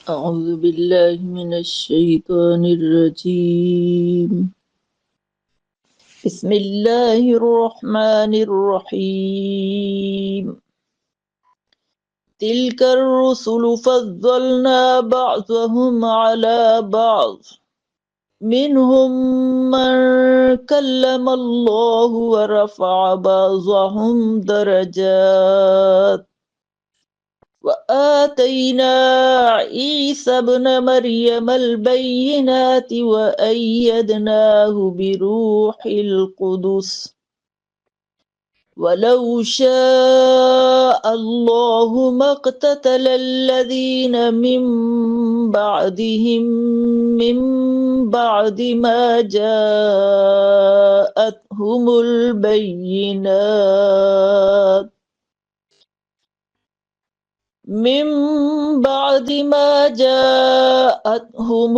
أعوذ بالله من الشيطان الرجيم. بسم الله الرحمن الرحيم. تلك الرسل فضلنا بعضهم على بعض، منهم من كلم الله ورفع بعضهم درجات، وآتينا عيسى ابن مريم البينات وأيدناه بروح القدس، ولو شاء الله ما اقتتل الذين من بعدهم من بعد ما جاءتهم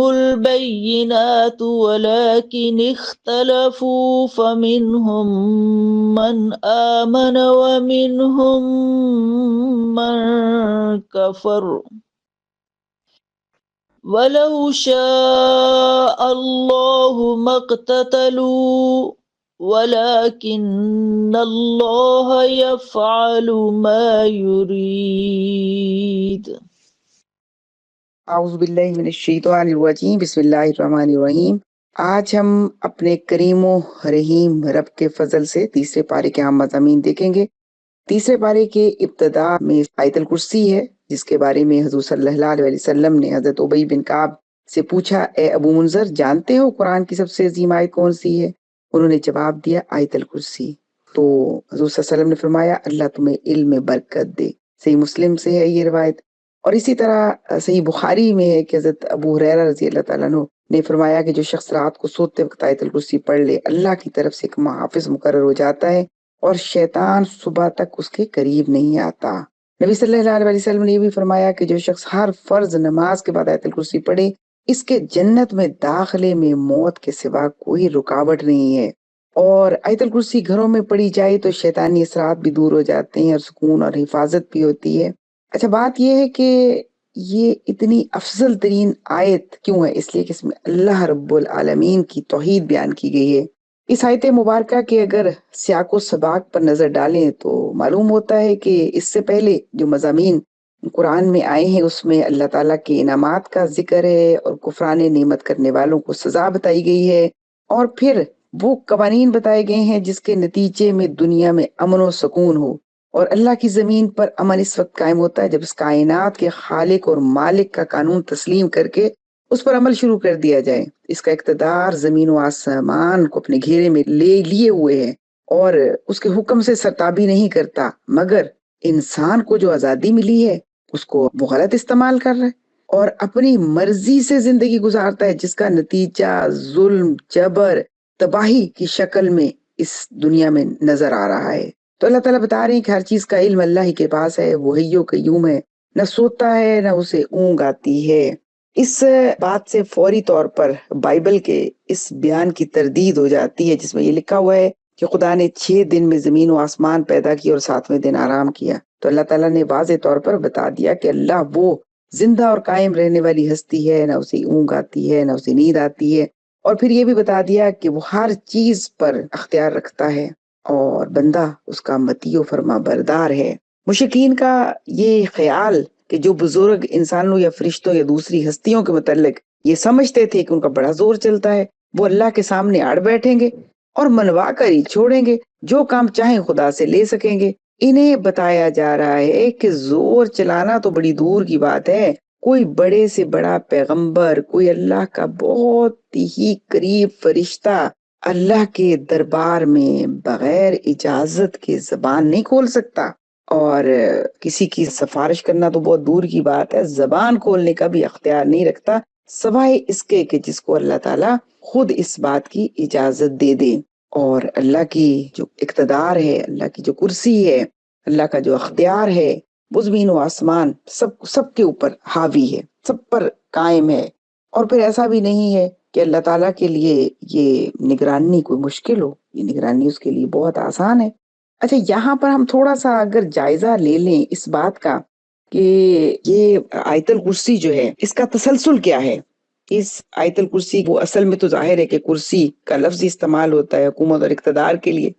البينات ولكن اختلفوا فمنهم من آمن ومنهم من كفر، ولو شاء الله ما اقتتلوا ولكن الله يفعل ما يريد. اعوذ باللہ من الشیطان الرجیم، بسم اللہ الرحمن الرحیم۔ آج ہم اپنے کریم و رحیم رب کے فضل سے تیسرے پارے کے عام مضامین دیکھیں گے۔ تیسرے پارے کے ابتدا میں آیت الکرسی ہے، جس کے بارے میں حضور صلی اللہ علیہ وسلم نے حضرت ابی بن کعب سے پوچھا، اے ابو منذر، جانتے ہو قرآن کی سب سے عظیم آیت کون سی ہے؟ انہوں نے جواب دیا، آیت الکرسی۔ تو حضور صلی اللہ علیہ وسلم نے فرمایا، اللہ تمہیں علم میں برکت دے۔ صحیح مسلم سے ہے یہ روایت۔ اور اسی طرح صحیح بخاری میں ہے کہ حضرت ابو ہریرہ رضی اللہ تعالیٰ عنہ نے فرمایا کہ جو شخص رات کو سوتے وقت آیت الکرسی پڑھ لے، اللہ کی طرف سے ایک محافظ مقرر ہو جاتا ہے اور شیطان صبح تک اس کے قریب نہیں آتا۔ نبی صلی اللہ علیہ وسلم نے یہ بھی فرمایا کہ جو شخص ہر فرض نماز کے بعد آیت الکرسی پڑھے، اس کے جنت میں داخلے میں موت کے سوا کوئی رکاوٹ نہیں ہے۔ اور آیت الکرسی گھروں میں پڑھی جائے تو شیطانی اثرات بھی دور ہو جاتے ہیں اور سکون اور حفاظت بھی ہوتی ہے۔ اچھا، بات یہ ہے کہ یہ اتنی افضل ترین آیت کیوں ہے؟ اس لیے کہ اس میں اللہ رب العالمین کی توحید بیان کی گئی ہے۔ اس آیت مبارکہ کے اگر سیاق و سباق پر نظر ڈالیں تو معلوم ہوتا ہے کہ اس سے پہلے جو مضامین قرآن میں آئے ہیں اس میں اللہ تعالیٰ کے انعامات کا ذکر ہے اور کفران نعمت کرنے والوں کو سزا بتائی گئی ہے، اور پھر وہ قوانین بتائے گئے ہیں جس کے نتیجے میں دنیا میں امن و سکون ہو۔ اور اللہ کی زمین پر امن اس وقت قائم ہوتا ہے جب اس کائنات کے خالق اور مالک کا قانون تسلیم کر کے اس پر عمل شروع کر دیا جائے۔ اس کا اقتدار زمین و آسمان کو اپنے گھیرے میں لیے ہوئے ہے اور اس کے حکم سے سرتابی نہیں کرتا، مگر انسان کو جو آزادی ملی ہے اس کو وہ غلط استعمال کر رہا ہے اور اپنی مرضی سے زندگی گزارتا ہے، جس کا نتیجہ ظلم، جبر، تباہی کی شکل میں اس دنیا میں نظر آ رہا ہے۔ تو اللہ تعالیٰ بتا رہے ہیں کہ ہر چیز کا علم اللہ ہی کے پاس ہے، وہ حی و قیوم ہے، نہ سوتا ہے نہ اسے اونگ آتی ہے۔ اس بات سے فوری طور پر بائبل کے اس بیان کی تردید ہو جاتی ہے جس میں یہ لکھا ہوا ہے کہ خدا نے 6 دن میں زمین و آسمان پیدا کی اور 7ویں دن آرام کیا۔ تو اللہ تعالیٰ نے واضح طور پر بتا دیا کہ اللہ وہ زندہ اور قائم رہنے والی ہستی ہے، نہ اسے اونگ آتی ہے نہ اسے نیند آتی ہے، اور پھر یہ بھی بتا دیا کہ وہ ہر چیز پر اختیار رکھتا ہے اور بندہ اس کا مطیع و فرما بردار ہے۔ مشرکین کا یہ خیال کہ جو بزرگ انسانوں یا فرشتوں یا دوسری ہستیوں کے متعلق یہ سمجھتے تھے کہ ان کا بڑا زور چلتا ہے، وہ اللہ کے سامنے اڑ بیٹھیں گے اور منوا کر ہی چھوڑیں گے، جو کام چاہیں خدا سے لے سکیں گے۔ انہیں بتایا جا رہا ہے کہ زور چلانا تو بڑی دور کی بات ہے، کوئی بڑے سے بڑا پیغمبر، کوئی اللہ کا بہت ہی قریب فرشتہ اللہ کے دربار میں بغیر اجازت کے زبان نہیں کھول سکتا، اور کسی کی سفارش کرنا تو بہت دور کی بات ہے، زبان کھولنے کا بھی اختیار نہیں رکھتا، سوائے اس کے کہ جس کو اللہ تعالیٰ خود اس بات کی اجازت دے دے۔ اور اللہ کی جو اقتدار ہے، اللہ کی جو کرسی ہے، اللہ کا جو اختیار ہے، وہ زمین و آسمان سب کے اوپر حاوی ہے، سب پر قائم ہے۔ اور پھر ایسا بھی نہیں ہے کہ اللہ تعالیٰ کے لیے یہ نگرانی کوئی مشکل ہو، یہ نگرانی اس کے لیے بہت آسان ہے۔ اچھا، یہاں پر ہم تھوڑا سا اگر جائزہ لے لیں اس بات کا کہ یہ آیت الکرسی جو ہے اس کا تسلسل کیا ہے. اس آیت الکرسی وہ اصل میں تو ظاہر ہے کہ کرسی کا لفظ استعمال ہوتا ہے حکومت اور اقتدار کے لیے،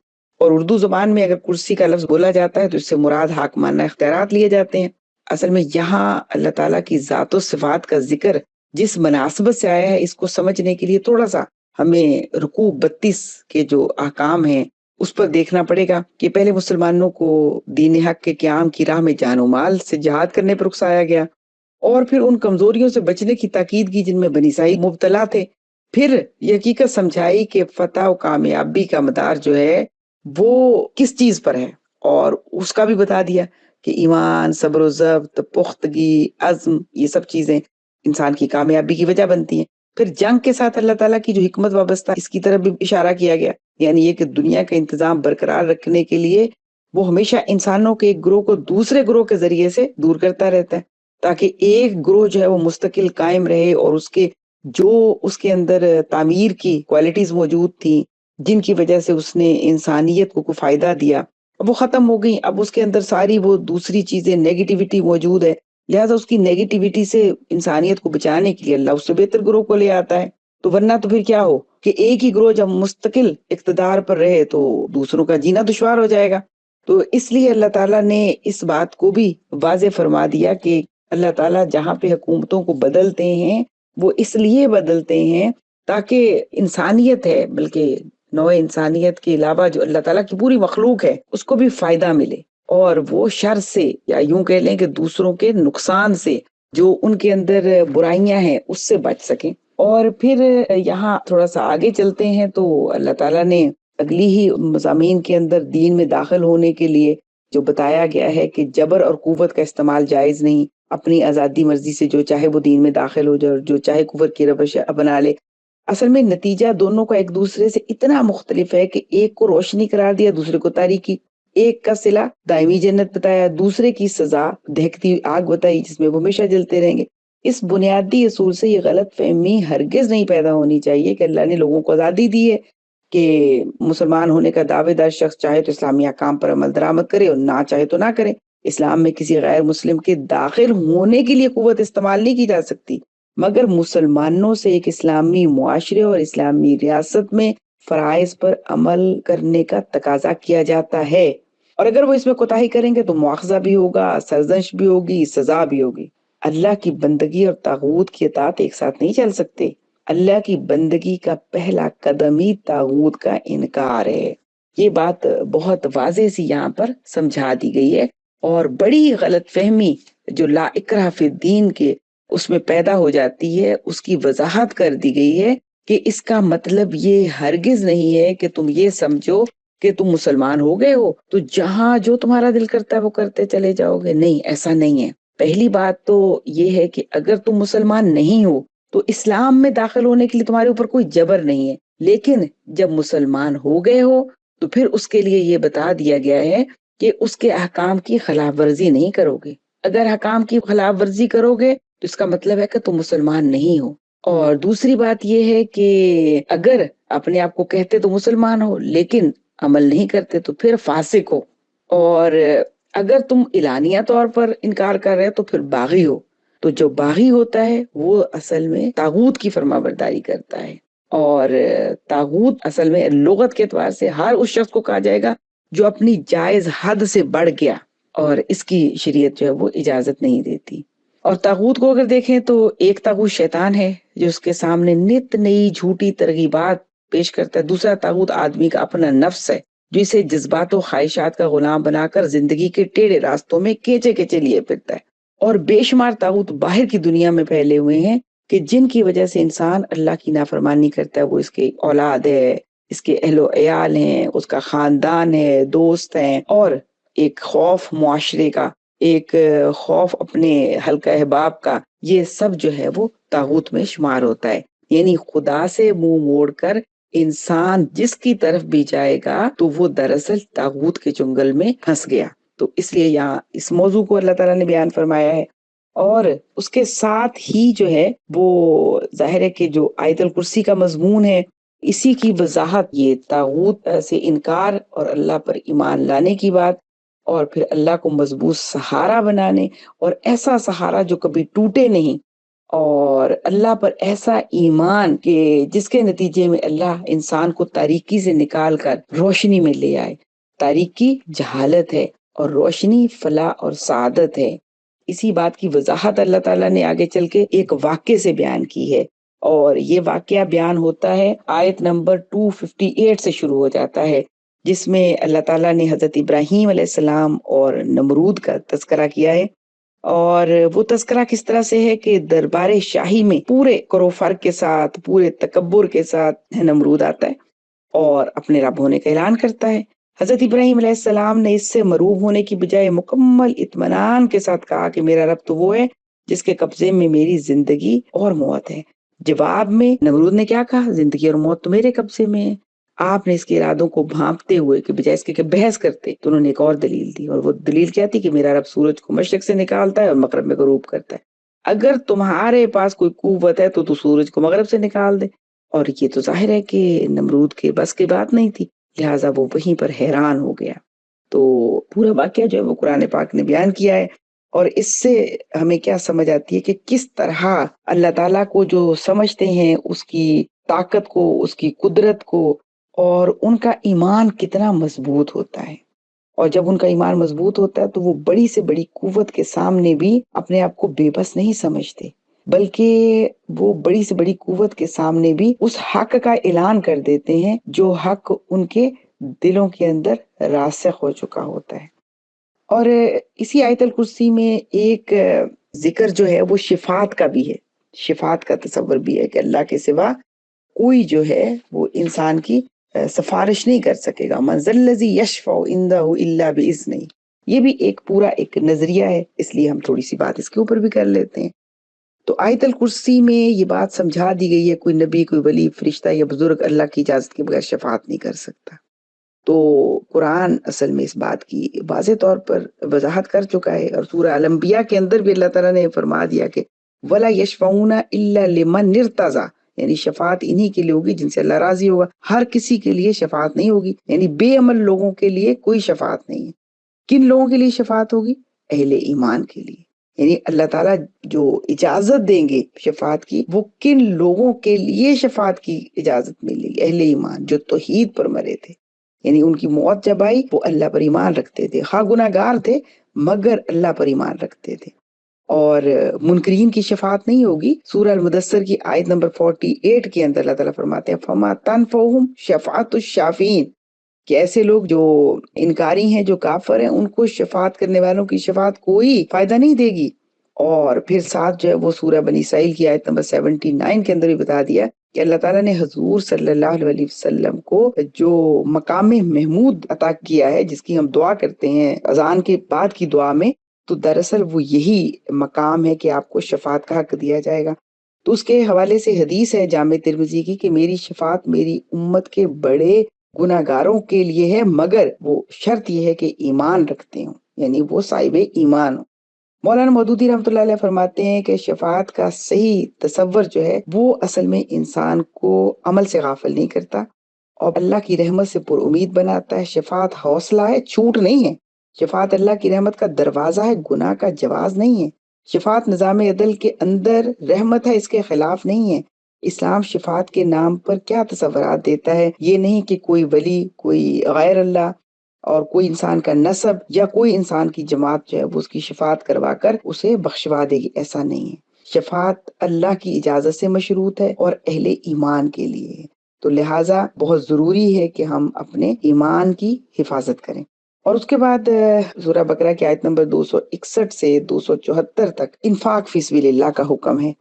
اور اردو زبان میں اگر کرسی کا لفظ بولا جاتا ہے تو اس سے مراد حاکمانہ اختیارات لیے جاتے ہیں. اصل میں یہاں اللہ تعالیٰ کی ذات و صفات کا ذکر جس مناسبت سے آیا ہے اس کو سمجھنے کے لیے تھوڑا سا ہمیں رکوع 32 کے جو احکام ہیں اس پر دیکھنا پڑے گا کہ پہلے مسلمانوں کو دین حق کے قیام کی راہ میں جان و مال سے جہاد کرنے پر اکسایا گیا، اور پھر ان کمزوریوں سے بچنے کی تاکید کی جن میں بنی اسرائیل مبتلا تھے. پھر یہ حقیقت سمجھائی کہ فتح و کامیابی کا مدار جو ہے وہ کس چیز پر ہے، اور اس کا بھی بتا دیا کہ ایمان، صبر و ضبط، پختگی، عزم، یہ سب چیزیں انسان کی کامیابی کی وجہ بنتی ہیں. پھر جنگ کے ساتھ اللہ تعالیٰ کی جو حکمت وابستہ اس کی طرف بھی اشارہ کیا گیا، یعنی یہ کہ دنیا کا انتظام برقرار رکھنے کے لیے وہ ہمیشہ انسانوں کے ایک گروہ کو دوسرے گروہ کے ذریعے سے دور کرتا رہتا ہے تاکہ ایک گروہ جو ہے وہ مستقل قائم رہے، اور اس کے جو اس کے اندر تعمیر کی کوالٹیز موجود تھیں جن کی وجہ سے اس نے انسانیت کو کوئی فائدہ دیا اب وہ ختم ہو گئی. اب اس کے اندر ساری وہ دوسری چیزیں نیگیٹیوٹی موجود ہے، لہٰذا اس کی نیگیٹیوٹی سے انسانیت کو بچانے کے لیے اللہ اس سے بہتر گروہ کو لے آتا ہے. تو ورنہ تو پھر کیا ہو کہ ایک ہی گروہ جب مستقل اقتدار پر رہے تو دوسروں کا جینا دشوار ہو جائے گا. تو اس لیے اللہ تعالیٰ نے اس بات کو بھی واضح فرما دیا کہ اللہ تعالیٰ جہاں پہ حکومتوں کو بدلتے ہیں وہ اس لیے بدلتے ہیں تاکہ انسانیت ہے، بلکہ نوع انسانیت کے علاوہ جو اللہ تعالیٰ کی پوری مخلوق ہے اس کو بھی فائدہ ملے، اور وہ شر سے یا یوں کہہ لیں کہ دوسروں کے نقصان سے جو ان کے اندر برائیاں ہیں اس سے بچ سکیں. اور پھر یہاں تھوڑا سا آگے چلتے ہیں تو اللہ تعالیٰ نے اگلی ہی مضامین کے اندر دین میں داخل ہونے کے لیے جو بتایا گیا ہے کہ جبر اور قوت کا استعمال جائز نہیں، اپنی آزادی مرضی سے جو چاہے وہ دین میں داخل ہو جائے اور جو چاہے کفر کی روش اپنا لے. اصل میں نتیجہ دونوں کا ایک دوسرے سے اتنا مختلف ہے کہ ایک کو روشنی قرار دیا، دوسرے کو تاریکی. ایک کا صلہ دائمی جنت بتایا، دوسرے کی سزا دہکتی آگ بتائی جس میں وہ ہمیشہ جلتے رہیں گے. اس بنیادی اصول سے یہ غلط فہمی ہرگز نہیں پیدا ہونی چاہیے کہ اللہ نے لوگوں کو آزادی دی ہے کہ مسلمان ہونے کا دعوے دار شخص چاہے تو اسلامی احکام پر عمل درآمد کرے اور نہ چاہے تو نہ کرے. اسلام میں کسی غیر مسلم کے داخل ہونے کے لیے قوت استعمال نہیں کی جا سکتی، مگر مسلمانوں سے ایک اسلامی معاشرے اور اسلامی ریاست میں فرائض پر عمل کرنے کا تقاضا کیا جاتا ہے، اور اگر وہ اس میں کوتاہی کریں گے تو مواخذہ بھی ہوگا، سرزنش بھی ہوگی، سزا بھی ہوگی. اللہ کی بندگی اور طاغوت کی اطاعت ایک ساتھ نہیں چل سکتے. اللہ کی بندگی کا پہلا قدم ہی طاغوت کا انکار ہے. یہ بات بہت واضح سی یہاں پر سمجھا دی گئی ہے، اور بڑی غلط فہمی جو لا اکراہ فی الدین کے اس میں پیدا ہو جاتی ہے اس کی وضاحت کر دی گئی ہے کہ اس کا مطلب یہ ہرگز نہیں ہے کہ تم یہ سمجھو کہ تم مسلمان ہو گئے ہو تو جہاں جو تمہارا دل کرتا ہے وہ کرتے چلے جاؤ گے. نہیں، ایسا نہیں ہے. پہلی بات تو یہ ہے کہ اگر تم مسلمان نہیں ہو تو اسلام میں داخل ہونے کے لیے تمہارے اوپر کوئی جبر نہیں ہے، لیکن جب مسلمان ہو گئے ہو تو پھر اس کے لیے یہ بتا دیا گیا ہے کہ اس کے احکام کی خلاف ورزی نہیں کرو گے. اگر احکام کی خلاف ورزی کرو گے تو اس کا مطلب ہے کہ تم مسلمان نہیں ہو. اور دوسری بات یہ ہے کہ اگر اپنے آپ کو کہتے تو مسلمان ہو لیکن عمل نہیں کرتے تو پھر فاسق ہو، اور اگر تم اعلانیہ طور پر انکار کر رہے تو پھر باغی ہو. تو جو باغی ہوتا ہے وہ اصل میں طاغوت کی فرمانبرداری کرتا ہے، اور طاغوت اصل میں لغت کے اعتبار سے ہر اس شخص کو کہا جائے گا جو اپنی جائز حد سے بڑھ گیا، اور اس کی شریعت جو ہے وہ اجازت نہیں دیتی. اور طاغوت کو اگر دیکھیں تو ایک طاغوت شیطان ہے جو اس کے سامنے نت نئی جھوٹی ترغیبات پیش کرتا ہے. دوسرا طاغوت آدمی کا اپنا نفس ہے جو اسے جذبات و خواہشات کا غلام بنا کر زندگی کے ٹیڑھے راستوں میں کیچے کیچے لیے پھرتا ہے. اور بے شمار طاغوت باہر کی دنیا میں پھیلے ہوئے ہیں کہ جن کی وجہ سے انسان اللہ کی نافرمانی کرتا ہے. وہ اس کے اولاد ہے، اس کے اہل و عیال ہیں، اس کا خاندان ہے، دوست ہیں، اور ایک خوف معاشرے کا، ایک خوف اپنے حلقہ احباب کا، یہ سب جو ہے وہ طاغوت میں شمار ہوتا ہے. یعنی خدا سے منہ موڑ کر انسان جس کی طرف بھی جائے گا تو وہ دراصل طاغوت کے چنگل میں پھنس گیا. تو اس لیے یہاں اس موضوع کو اللہ تعالیٰ نے بیان فرمایا ہے. اور اس کے ساتھ ہی جو ہے وہ ظاہر ہے کہ جو آیت الکرسی کا مضمون ہے اسی کی وضاحت یہ طاغوت سے انکار اور اللہ پر ایمان لانے کی بات اور پھر اللہ کو مضبوط سہارا بنانے، اور ایسا سہارا جو کبھی ٹوٹے نہیں، اور اللہ پر ایسا ایمان کہ جس کے نتیجے میں اللہ انسان کو تاریکی سے نکال کر روشنی میں لے آئے۔ تاریکی جہالت ہے اور روشنی فلاح اور سعادت ہے۔ اسی بات کی وضاحت اللہ تعالیٰ نے آگے چل کے ایک واقعے سے بیان کی ہے، اور یہ واقعہ بیان ہوتا ہے آیت نمبر 258 سے شروع ہو جاتا ہے، جس میں اللہ تعالیٰ نے حضرت ابراہیم علیہ السلام اور نمرود کا تذکرہ کیا ہے۔ اور وہ تذکرہ کس طرح سے ہے کہ دربار شاہی میں پورے کرو فرق کے ساتھ، پورے تکبر کے ساتھ نمرود آتا ہے اور اپنے رب ہونے کا اعلان کرتا ہے۔ حضرت ابراہیم علیہ السلام نے اس سے مروب ہونے کی بجائے مکمل اطمینان کے ساتھ کہا کہ میرا رب تو وہ ہے جس کے قبضے میں میری زندگی اور موت ہے۔ جواب میں نمرود نے کیا کہا؟ زندگی اور موت تو میرے قبضے میں ہے۔ آپ نے اس کے ارادوں کو بھانپتے ہوئے کہ بجائے اس کے کہ بحث کرتے تو انہوں نے ایک اور دلیل دی، اور وہ دلیل کیا تھی کہ میرا رب سورج کو مشرق سے نکالتا ہے اور مغرب میں غروب کرتا ہے۔ اگر تمہارے پاس کوئی قوت ہے تو سورج کو مغرب سے نکال دے، اور یہ تو ظاہر ہے کہ نمرود کے بس کی بات نہیں تھی، لہٰذا وہ وہیں پر حیران ہو گیا۔ تو پورا واقعہ جو ہے وہ قرآن پاک نے بیان کیا ہے، اور اس سے ہمیں کیا سمجھ آتی ہے کہ کس طرح اللہ تعالیٰ کو جو سمجھتے ہیں، اس کی طاقت کو، اس کی قدرت کو، اور ان کا ایمان کتنا مضبوط ہوتا ہے۔ اور جب ان کا ایمان مضبوط ہوتا ہے تو وہ بڑی سے بڑی قوت کے سامنے بھی اپنے آپ کو بے بس نہیں سمجھتے، بلکہ وہ بڑی سے بڑی قوت کے سامنے بھی اس حق کا اعلان کر دیتے ہیں جو حق ان کے دلوں کے اندر راسخ ہو چکا ہوتا ہے۔ اور اسی آیت الکرسی میں ایک ذکر جو ہے وہ شفاعت کا بھی ہے، شفاعت کا تصور بھی ہے کہ اللہ کے سوا کوئی جو ہے وہ انسان کی سفارش نہیں کر سکے گا۔ من ذا الذی یشفع عندہ الا باذنہ، یہ بھی ایک پورا ایک نظریہ ہے، اس لیے ہم تھوڑی سی بات اس کے اوپر بھی کر لیتے ہیں۔ تو آیت الکرسی میں یہ بات سمجھا دی گئی ہے، کوئی نبی، کوئی ولی، فرشتہ یا بزرگ اللہ کی اجازت کے بغیر شفاعت نہیں کر سکتا۔ تو قرآن اصل میں اس بات کی واضح طور پر وضاحت کر چکا ہے، اور سورہ الانبیاء کے اندر بھی اللہ تعالیٰ نے فرما دیا کہ وَلَا يَشْفَعُونَ إِلَّا لِمَنْ ارْتَضَىٰ، یعنی شفاعت انہی کے لیے ہوگی جن سے اللہ راضی ہوگا، ہر کسی کے لیے شفاعت نہیں ہوگی، یعنی بے عمل لوگوں کے لیے کوئی شفاعت نہیں ہے۔ کن لوگوں کے لیے شفاعت ہوگی؟ اہل ایمان کے لیے، یعنی اللہ تعالیٰ جو اجازت دیں گے شفاعت کی، وہ کن لوگوں کے لیے شفاعت کی اجازت ملے گی؟ اہل ایمان جو توحید پر مرے تھے، یعنی ان کی موت جب آئی وہ اللہ پر ایمان رکھتے تھے، خواہ گناہ گار تھے مگر اللہ پر ایمان رکھتے تھے۔ اور منکرین کی شفاعت نہیں ہوگی۔ سورہ المدثر کی آیت نمبر 48 کے اندر اللہ تعالیٰ فرماتے ہیں فَمَا تَنفَعُهُمْ شَفَاعَةُ الشَّافِعِينَ، کہ ایسے لوگ جو انکاری ہیں، جو کافر ہیں، ان کو شفاعت کرنے والوں کی شفاعت کوئی فائدہ نہیں دے گی۔ اور پھر ساتھ جو ہے وہ سورہ بنی اسرائیل کی آیت نمبر 79 کے اندر بھی بتا دیا کہ اللہ تعالیٰ نے حضور صلی اللہ علیہ وسلم کو جو مقام محمود عطا کیا ہے، جس کی ہم دعا کرتے ہیں اذان کے بعد کی دعا میں، تو دراصل وہ یہی مقام ہے کہ آپ کو شفاعت کا حق دیا جائے گا۔ تو اس کے حوالے سے حدیث ہے جامع ترمذی کی کہ میری شفاعت میری امت کے بڑے گناہ گاروں کے لیے ہے، مگر وہ شرط یہ ہے کہ ایمان رکھتے ہوں، یعنی وہ صاحب ایمان ہوں۔ مولانا مودودی رحمۃ اللہ علیہ فرماتے ہیں کہ شفاعت کا صحیح تصور جو ہے وہ اصل میں انسان کو عمل سے غافل نہیں کرتا اور اللہ کی رحمت سے پر امید بناتا ہے۔ شفاعت حوصلہ ہے، چھوٹ نہیں ہے۔ شفاعت اللہ کی رحمت کا دروازہ ہے، گناہ کا جواز نہیں ہے۔ شفاعت نظام عدل کے اندر رحمت ہے، اس کے خلاف نہیں ہے۔ اسلام شفاعت کے نام پر کیا تصورات دیتا ہے؟ یہ نہیں کہ کوئی ولی، کوئی غیر اللہ اور کوئی انسان کا نسب یا کوئی انسان کی جماعت جو ہے وہ اس کی شفاعت کروا کر اسے بخشوا دے گی، ایسا نہیں ہے۔ شفاعت اللہ کی اجازت سے مشروط ہے اور اہل ایمان کے لیے ہے، تو لہٰذا بہت ضروری ہے کہ ہم اپنے ایمان کی حفاظت کریں۔ اور اس کے بعد سورہ بقرہ کی آیت نمبر 261 سے 274 تک انفاق فی سبیل اللہ کا حکم ہے۔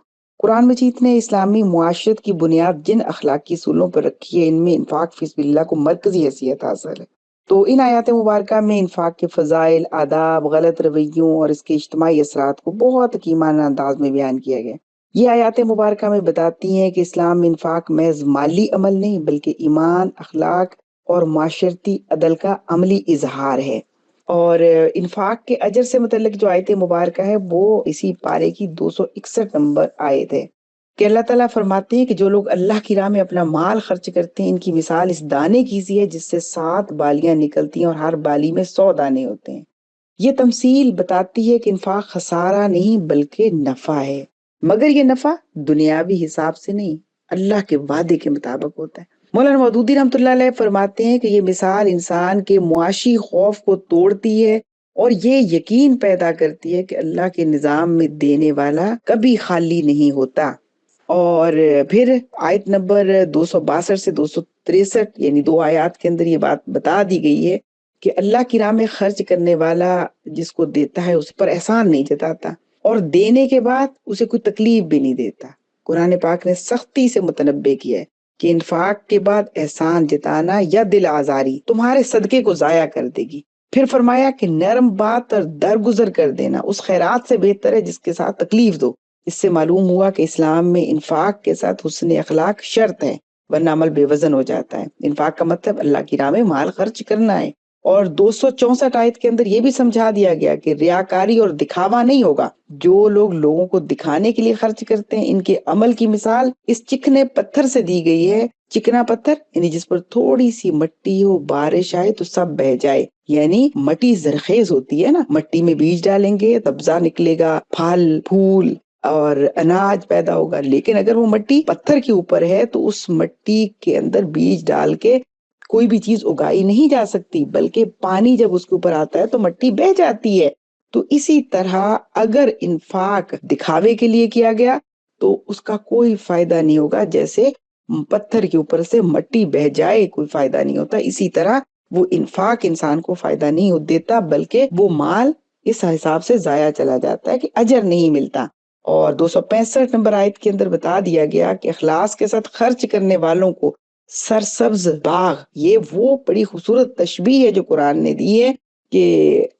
قرآن مجید نے اسلامی معاشرت کی بنیاد جن اخلاقی اصولوں پر رکھی ہے، ان میں انفاق فی سبیل اللہ کو مرکزی حیثیت حاصل ہے۔ تو ان آیات مبارکہ میں انفاق کے فضائل، آداب، غلط رویوں اور اس کے اجتماعی اثرات کو بہت حکیمانہ انداز میں بیان کیا گیا۔ یہ آیات مبارکہ میں بتاتی ہیں کہ اسلام میں انفاق محض مالی عمل نہیں بلکہ ایمان، اخلاق اور معاشرتی عدل کا عملی اظہار ہے۔ اور انفاق کے اجر سے متعلق جو آیت مبارکہ ہے وہ اسی پارے کی 261 نمبر آیت ہے کہ اللہ تعالیٰ فرماتے ہیں کہ جو لوگ اللہ کی راہ میں اپنا مال خرچ کرتے ہیں، ان کی مثال اس دانے کی سی ہے جس سے 7 بالیاں نکلتی ہیں اور ہر بالی میں 100 دانے ہوتے ہیں۔ یہ تمثیل بتاتی ہے کہ انفاق خسارہ نہیں بلکہ نفع ہے، مگر یہ نفع دنیاوی حساب سے نہیں، اللہ کے وعدے کے مطابق ہوتا ہے۔ مولانا مودودی رحمۃ اللہ علیہ فرماتے ہیں کہ یہ مثال انسان کے معاشی خوف کو توڑتی ہے اور یہ یقین پیدا کرتی ہے کہ اللہ کے نظام میں دینے والا کبھی خالی نہیں ہوتا۔ اور پھر آیت نمبر 262 سے 263 یعنی 2 آیات کے اندر یہ بات بتا دی گئی ہے کہ اللہ کی راہ میں خرچ کرنے والا جس کو دیتا ہے اس پر احسان نہیں جتاتا اور دینے کے بعد اسے کوئی تکلیف بھی نہیں دیتا۔ قرآن پاک نے سختی سے متنبہ کیا ہے کہ انفاق کے بعد احسان جتانا یا دل آزاری تمہارے صدقے کو ضائع کر دے گی۔ پھر فرمایا کہ نرم بات اور درگزر کر دینا اس خیرات سے بہتر ہے جس کے ساتھ تکلیف دو۔ اس سے معلوم ہوا کہ اسلام میں انفاق کے ساتھ حسن اخلاق شرط ہے، ورنہ عمل بے وزن ہو جاتا ہے۔ انفاق کا مطلب اللہ کی راہ میں مال خرچ کرنا ہے۔ اور 264 آیت کے اندر یہ بھی سمجھا دیا گیا کہ ریاکاری اور دکھاوا نہیں ہوگا۔ جو لوگ لوگوں کو دکھانے کے لیے خرچ کرتے ہیں ان کے عمل کی مثال اس چکنے پتھر سے دی گئی ہے۔ چکنا پتھر یعنی جس پر تھوڑی سی مٹی ہو، بارش آئے تو سب بہہ جائے، یعنی مٹی زرخیز ہوتی ہے نا، مٹی میں بیج ڈالیں گے سبزہ نکلے گا، پھل پھول اور اناج پیدا ہوگا، لیکن اگر وہ مٹی پتھر کے اوپر ہے تو اس مٹی کے اندر بیج ڈال کے کوئی بھی چیز اگائی نہیں جا سکتی، بلکہ پانی جب اس کے اوپر آتا ہے تو مٹی بہہ جاتی ہے۔ تو اسی طرح اگر انفاق دکھاوے کے لیے کیا گیا تو اس کا کوئی فائدہ نہیں ہوگا، جیسے پتھر کے اوپر سے مٹی بہہ جائے کوئی فائدہ نہیں ہوتا، اسی طرح وہ انفاق انسان کو فائدہ نہیں دیتا بلکہ وہ مال اس حساب سے ضائع چلا جاتا ہے کہ اجر نہیں ملتا۔ اور 265 نمبر آیت کے اندر بتا دیا گیا کہ اخلاص کے ساتھ خرچ کرنے والوں کو سرسبز باغ، یہ وہ بڑی خوبصورت تشبیہ ہے جو قرآن نے دی ہے کہ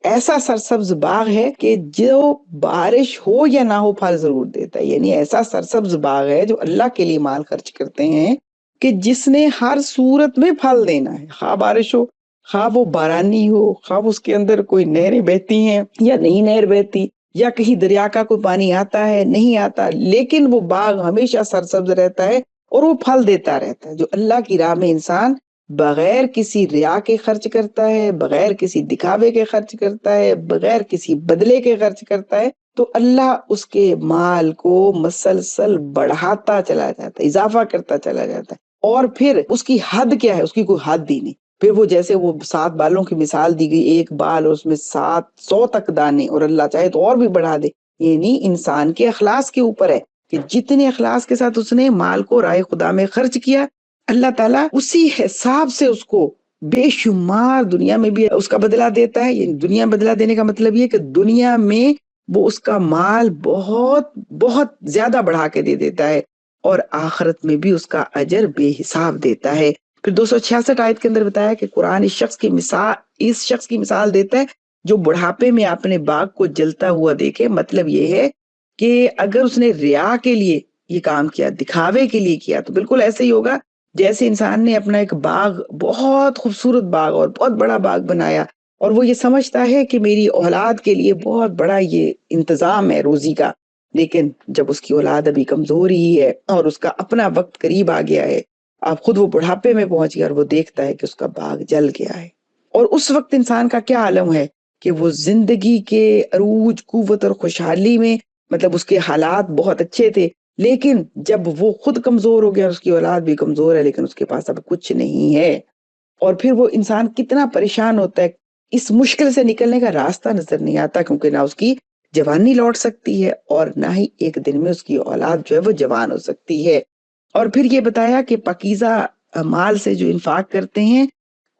ایسا سرسبز باغ ہے کہ جو بارش ہو یا نہ ہو پھل ضرور دیتا ہے، یعنی ایسا سرسبز باغ ہے جو اللہ کے لیے مال خرچ کرتے ہیں کہ جس نے ہر صورت میں پھل دینا ہے، خواہ بارش ہو، خواہ وہ بارانی ہو، خواہ اس کے اندر کوئی نہریں بہتی ہیں یا نہیں نہر بہتی، یا کہیں دریا کا کوئی پانی آتا ہے نہیں آتا، لیکن وہ باغ ہمیشہ سرسبز رہتا ہے اور وہ پھل دیتا رہتا ہے۔ جو اللہ کی راہ میں انسان بغیر کسی ریا کے خرچ کرتا ہے، بغیر کسی دکھاوے کے خرچ کرتا ہے، بغیر کسی بدلے کے خرچ کرتا ہے، تو اللہ اس کے مال کو مسلسل بڑھاتا چلا جاتا ہے، اضافہ کرتا چلا جاتا ہے۔ اور پھر اس کی حد کیا ہے؟ اس کی کوئی حد ہی نہیں۔ پھر وہ جیسے وہ 7 بالوں کی مثال دی گئی، ایک بال اور اس میں 700 تک دانے، اور اللہ چاہے تو اور بھی بڑھا دے۔ یعنی انسان کے اخلاص کے اوپر ہے کہ جتنے اخلاص کے ساتھ اس نے مال کو راہ خدا میں خرچ کیا، اللہ تعالیٰ اسی حساب سے اس کو بے شمار دنیا میں بھی اس کا بدلہ دیتا ہے۔ یعنی دنیا میں بدلہ دینے کا مطلب یہ کہ دنیا میں وہ اس کا مال بہت بہت زیادہ بڑھا کے دے دیتا ہے، اور آخرت میں بھی اس کا اجر بے حساب دیتا ہے۔ پھر 266 آیت کے اندر بتایا کہ قرآن اس شخص کی مثال دیتا ہے جو بڑھاپے میں اپنے باغ کو جلتا ہوا دیکھے۔ مطلب یہ ہے کہ اگر اس نے ریا کے لیے یہ کام کیا، دکھاوے کے لیے کیا، تو بالکل ایسے ہی ہوگا جیسے انسان نے اپنا ایک باغ، بہت خوبصورت باغ اور بہت بڑا باغ بنایا، اور وہ یہ سمجھتا ہے کہ میری اولاد کے لیے بہت بڑا یہ انتظام ہے روزی کا، لیکن جب اس کی اولاد ابھی کمزور ہی ہے اور اس کا اپنا وقت قریب آ گیا ہے، اب خود وہ بڑھاپے میں پہنچ گیا اور وہ دیکھتا ہے کہ اس کا باغ جل گیا ہے، اور اس وقت انسان کا کیا عالم ہے کہ وہ زندگی کے عروج، قوت اور خوشحالی میں، مطلب اس کے حالات بہت اچھے تھے، لیکن جب وہ خود کمزور ہو گیا، اس کی اولاد بھی کمزور ہے، لیکن اس کے پاس اب کچھ نہیں ہے، اور پھر وہ انسان کتنا پریشان ہوتا ہے۔ اس مشکل سے نکلنے کا راستہ نظر نہیں آتا، کیونکہ نہ اس کی جوانی لوٹ سکتی ہے اور نہ ہی ایک دن میں اس کی اولاد جو ہے وہ جوان ہو سکتی ہے۔ اور پھر یہ بتایا کہ پاکیزہ مال سے جو انفاق کرتے ہیں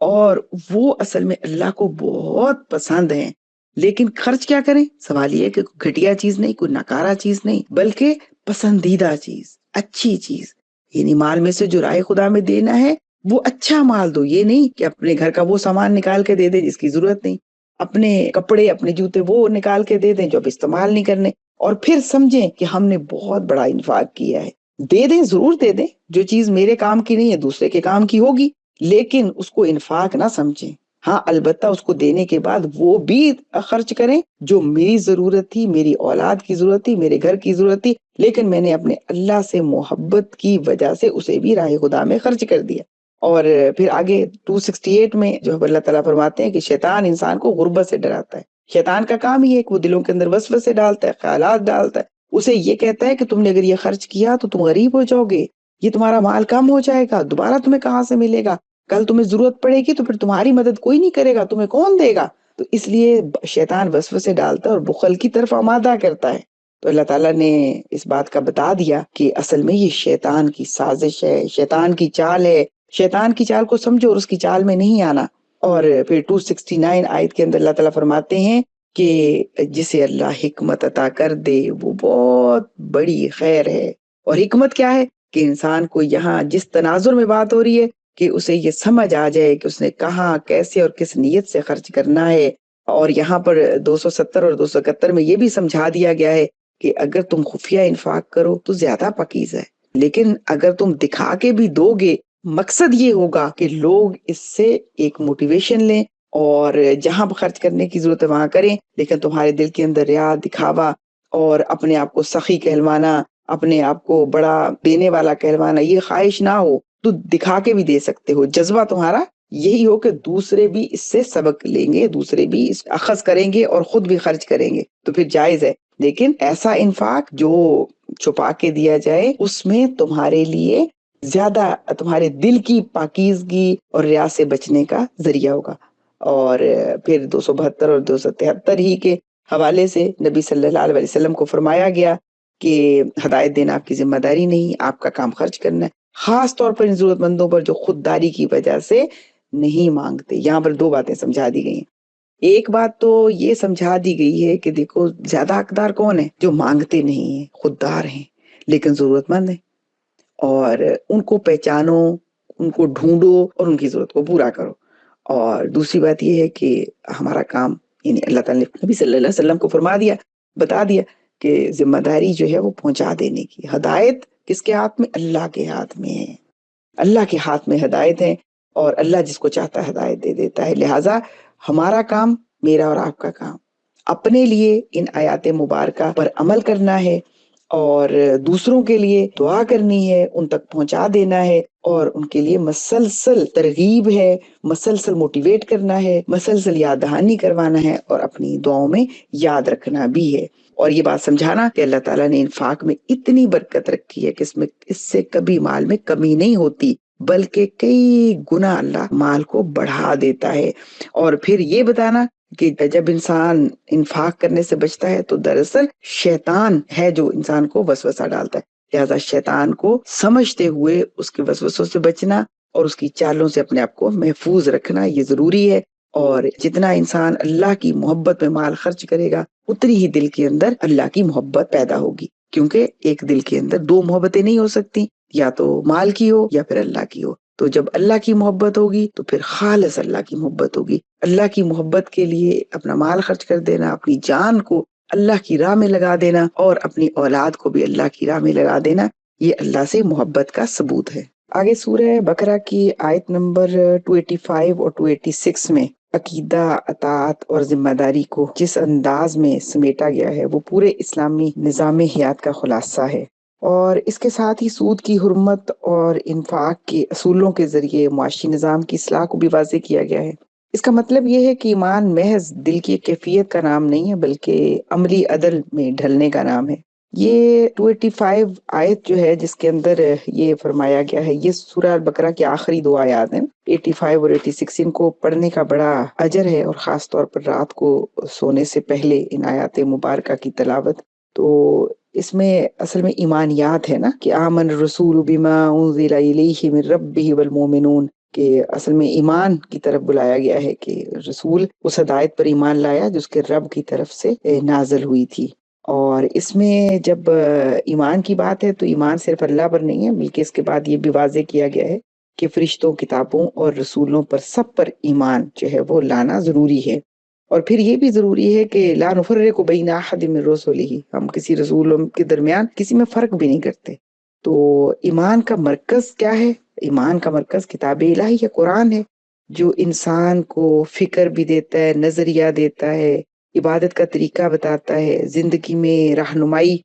اور وہ اصل میں اللہ کو بہت پسند ہیں، لیکن خرچ کیا کریں؟ سوال یہ ہے کہ کوئی گھٹیا چیز نہیں، کوئی ناکارہ چیز نہیں، بلکہ پسندیدہ چیز، اچھی چیز، یعنی مال میں سے جو راہ خدا میں دینا ہے وہ اچھا مال دو۔ یہ نہیں کہ اپنے گھر کا وہ سامان نکال کے دے دے جس کی ضرورت نہیں، اپنے کپڑے، اپنے جوتے وہ نکال کے دے دیں جو اب استعمال نہیں کرنے، اور پھر سمجھیں کہ ہم نے بہت بڑا انفاق کیا ہے۔ دے دیں، ضرور دے دیں، جو چیز میرے کام کی نہیں ہے دوسرے کے کام کی ہوگی، لیکن اس کو انفاق نہ سمجھیں۔ ہاں البتہ اس کو دینے کے بعد وہ بھی خرچ کریں جو میری ضرورت تھی، میری اولاد کی ضرورت تھی، میرے گھر کی ضرورت تھی، لیکن میں نے اپنے اللہ سے محبت کی وجہ سے اسے بھی راہ خدا میں خرچ کر دیا۔ اور پھر آگے 268 میں جو اللہ تعالیٰ فرماتے ہیں کہ شیطان انسان کو غربت سے ڈراتا ہے، شیطان کا کام ہی ہے کہ وہ دلوں کے اندر وسوسے ڈالتا ہے، خیالات ڈالتا ہے، اسے یہ کہتا ہے کہ تم نے اگر یہ خرچ کیا تو تم غریب ہو جاؤ گے، یہ تمہارا مال کم ہو جائے گا، دوبارہ تمہیں کہاں سے ملے گا، کل تمہیں ضرورت پڑے گی تو پھر تمہاری مدد کوئی نہیں کرے گا، تمہیں کون دے گا؟ تو اس لیے شیطان وسوسے ڈالتا ہے اور بخل کی طرف آمادہ کرتا ہے۔ تو اللہ تعالیٰ نے اس بات کا بتا دیا کہ اصل میں یہ شیطان کی سازش ہے، شیطان کی چال ہے، شیطان کی چال کو سمجھو اور اس کی چال میں نہیں آنا۔ اور پھر 269 آیت کے اندر اللہ تعالیٰ فرماتے ہیں کہ جسے اللہ حکمت عطا کر دے وہ بہت بڑی خیر ہے۔ اور حکمت کیا ہے کہ انسان کو یہاں جس تناظر میں بات ہو رہی ہے کہ اسے یہ سمجھ آ جائے کہ اس نے کہاں، کیسے اور کس نیت سے خرچ کرنا ہے۔ اور یہاں پر 270 اور 271 میں یہ بھی سمجھا دیا گیا ہے کہ اگر تم خفیہ انفاق کرو تو زیادہ پاکیزہ ہے، لیکن اگر تم دکھا کے بھی دو گے، مقصد یہ ہوگا کہ لوگ اس سے ایک موٹیویشن لیں اور جہاں خرچ کرنے کی ضرورت ہے وہاں کریں، لیکن تمہارے دل کے اندر ریا، دکھاوا اور اپنے آپ کو سخی کہلوانا، اپنے آپ کو بڑا دینے والا کہلوانا یہ خواہش نہ ہو تو دکھا کے بھی دے سکتے ہو۔ جذبہ تمہارا یہی ہو کہ دوسرے بھی اس سے سبق لیں گے، دوسرے بھی اس اخذ کریں گے اور خود بھی خرچ کریں گے، تو پھر جائز ہے۔ لیکن ایسا انفاق جو چھپا کے دیا جائے اس میں تمہارے لیے زیادہ تمہارے دل کی پاکیزگی اور ریا سے بچنے کا ذریعہ ہوگا۔ اور پھر 272 اور 273 ہی کے حوالے سے نبی صلی اللہ علیہ وسلم کو فرمایا گیا کہ ہدایت دینا آپ کی ذمہ داری نہیں، آپ کا کام خرچ کرنا ہے، خاص طور پر ان ضرورت مندوں پر جو خودداری کی وجہ سے نہیں مانگتے۔ یہاں پر 2 باتیں سمجھا دی گئی ہیں۔ ایک بات تو یہ سمجھا دی گئی ہے کہ دیکھو زیادہ حقدار کون ہے؟ جو مانگتے نہیں ہیں، خوددار ہیں لیکن ضرورت مند ہیں، اور ان کو پہچانو، ان کو ڈھونڈو اور ان کی ضرورت کو پورا کرو۔ اور دوسری بات یہ ہے کہ ہمارا کام، یعنی اللہ تعالیٰ نے نبی صلی اللہ علیہ وسلم کو فرما دیا، بتا دیا کہ ذمہ داری جو ہے وہ پہنچا دینے کی۔ ہدایت کس کے ہاتھ میں؟ اللہ کے ہاتھ میں ہے، اللہ کے ہاتھ میں ہدایت ہے، اور اللہ جس کو چاہتا ہے ہدایت دے دیتا ہے۔ لہٰذا ہمارا کام، میرا اور آپ کا کام، اپنے لیے ان آیات مبارکہ پر عمل کرنا ہے اور دوسروں کے لیے دعا کرنی ہے، ان تک پہنچا دینا ہے، اور ان کے لیے مسلسل ترغیب ہے، مسلسل موٹیویٹ کرنا ہے، مسلسل یاد دہانی کروانا ہے، اور اپنی دعاؤں میں یاد رکھنا بھی ہے۔ اور یہ بات سمجھانا کہ اللہ تعالیٰ نے انفاق میں اتنی برکت رکھی ہے کہ اس سے کبھی مال میں کمی نہیں ہوتی، بلکہ کئی گنا اللہ مال کو بڑھا دیتا ہے۔ اور پھر یہ بتانا کہ جب انسان انفاق کرنے سے بچتا ہے تو دراصل شیطان ہے جو انسان کو وسوسہ ڈالتا ہے، لہذا شیطان کو سمجھتے ہوئے اس کے وسوسوں سے بچنا اور اس کی چالوں سے اپنے آپ کو محفوظ رکھنا یہ ضروری ہے۔ اور جتنا انسان اللہ کی محبت میں مال خرچ کرے گا اتنی ہی دل کے اندر اللہ کی محبت پیدا ہوگی، کیونکہ ایک دل کے اندر 2 محبتیں نہیں ہو سکتی، یا تو مال کی ہو یا پھر اللہ کی ہو۔ تو جب اللہ کی محبت ہوگی تو پھر خالص اللہ کی محبت ہوگی۔ اللہ کی محبت کے لیے اپنا مال خرچ کر دینا، اپنی جان کو اللہ کی راہ میں لگا دینا اور اپنی اولاد کو بھی اللہ کی راہ میں لگا دینا، یہ اللہ سے محبت کا ثبوت ہے۔ آگے سورہ بقرہ کی آیت نمبر 285 اور 286 میں عقیدہ، اطاعت اور ذمہ داری کو جس انداز میں سمیٹا گیا ہے وہ پورے اسلامی نظام حیات کا خلاصہ ہے، اور اس کے ساتھ ہی سود کی حرمت اور انفاق کے اصولوں کے ذریعے معاشی نظام کی اصلاح کو بھی واضح کیا گیا ہے۔ اس کا مطلب یہ ہے کہ ایمان محض دل کی کیفیت کا نام نہیں ہے بلکہ عملی عدل میں ڈھلنے کا نام ہے۔ یہ 285 آیت جو ہے جس کے اندر یہ فرمایا گیا ہے، یہ سورہ البقرہ کی آخری 2 آیات ہیں۔ 85 اور 86 ان کو پڑھنے کا بڑا اجر ہے، اور خاص طور پر رات کو سونے سے پہلے ان آیات مبارکہ کی تلاوت۔ تو اس میں اصل میں ایمانیات ہے نا، کہ آمن الرسول بما انزل الیہ من ربہ والمؤمنون، کہ اصل میں ایمان کی طرف بلایا گیا ہے کہ رسول اس ہدایت پر ایمان لایا جو اس کے رب کی طرف سے نازل ہوئی تھی۔ اور اس میں جب ایمان کی بات ہے تو ایمان صرف اللہ پر نہیں ہے، بلکہ اس کے بعد یہ بھی واضح کیا گیا ہے کہ فرشتوں، کتابوں اور رسولوں پر سب پر ایمان جو ہے وہ لانا ضروری ہے۔ اور پھر یہ بھی ضروری ہے کہ لا نفرق بین احد من رسلہ، ہم کسی رسولوں کے درمیان کسی میں فرق بھی نہیں کرتے۔ تو ایمان کا مرکز کیا ہے؟ ایمان کا مرکز کتاب الہی ہے، قرآن ہے، جو انسان کو فکر بھی دیتا ہے، نظریہ دیتا ہے، عبادت کا طریقہ بتاتا ہے، زندگی میں رہنمائی،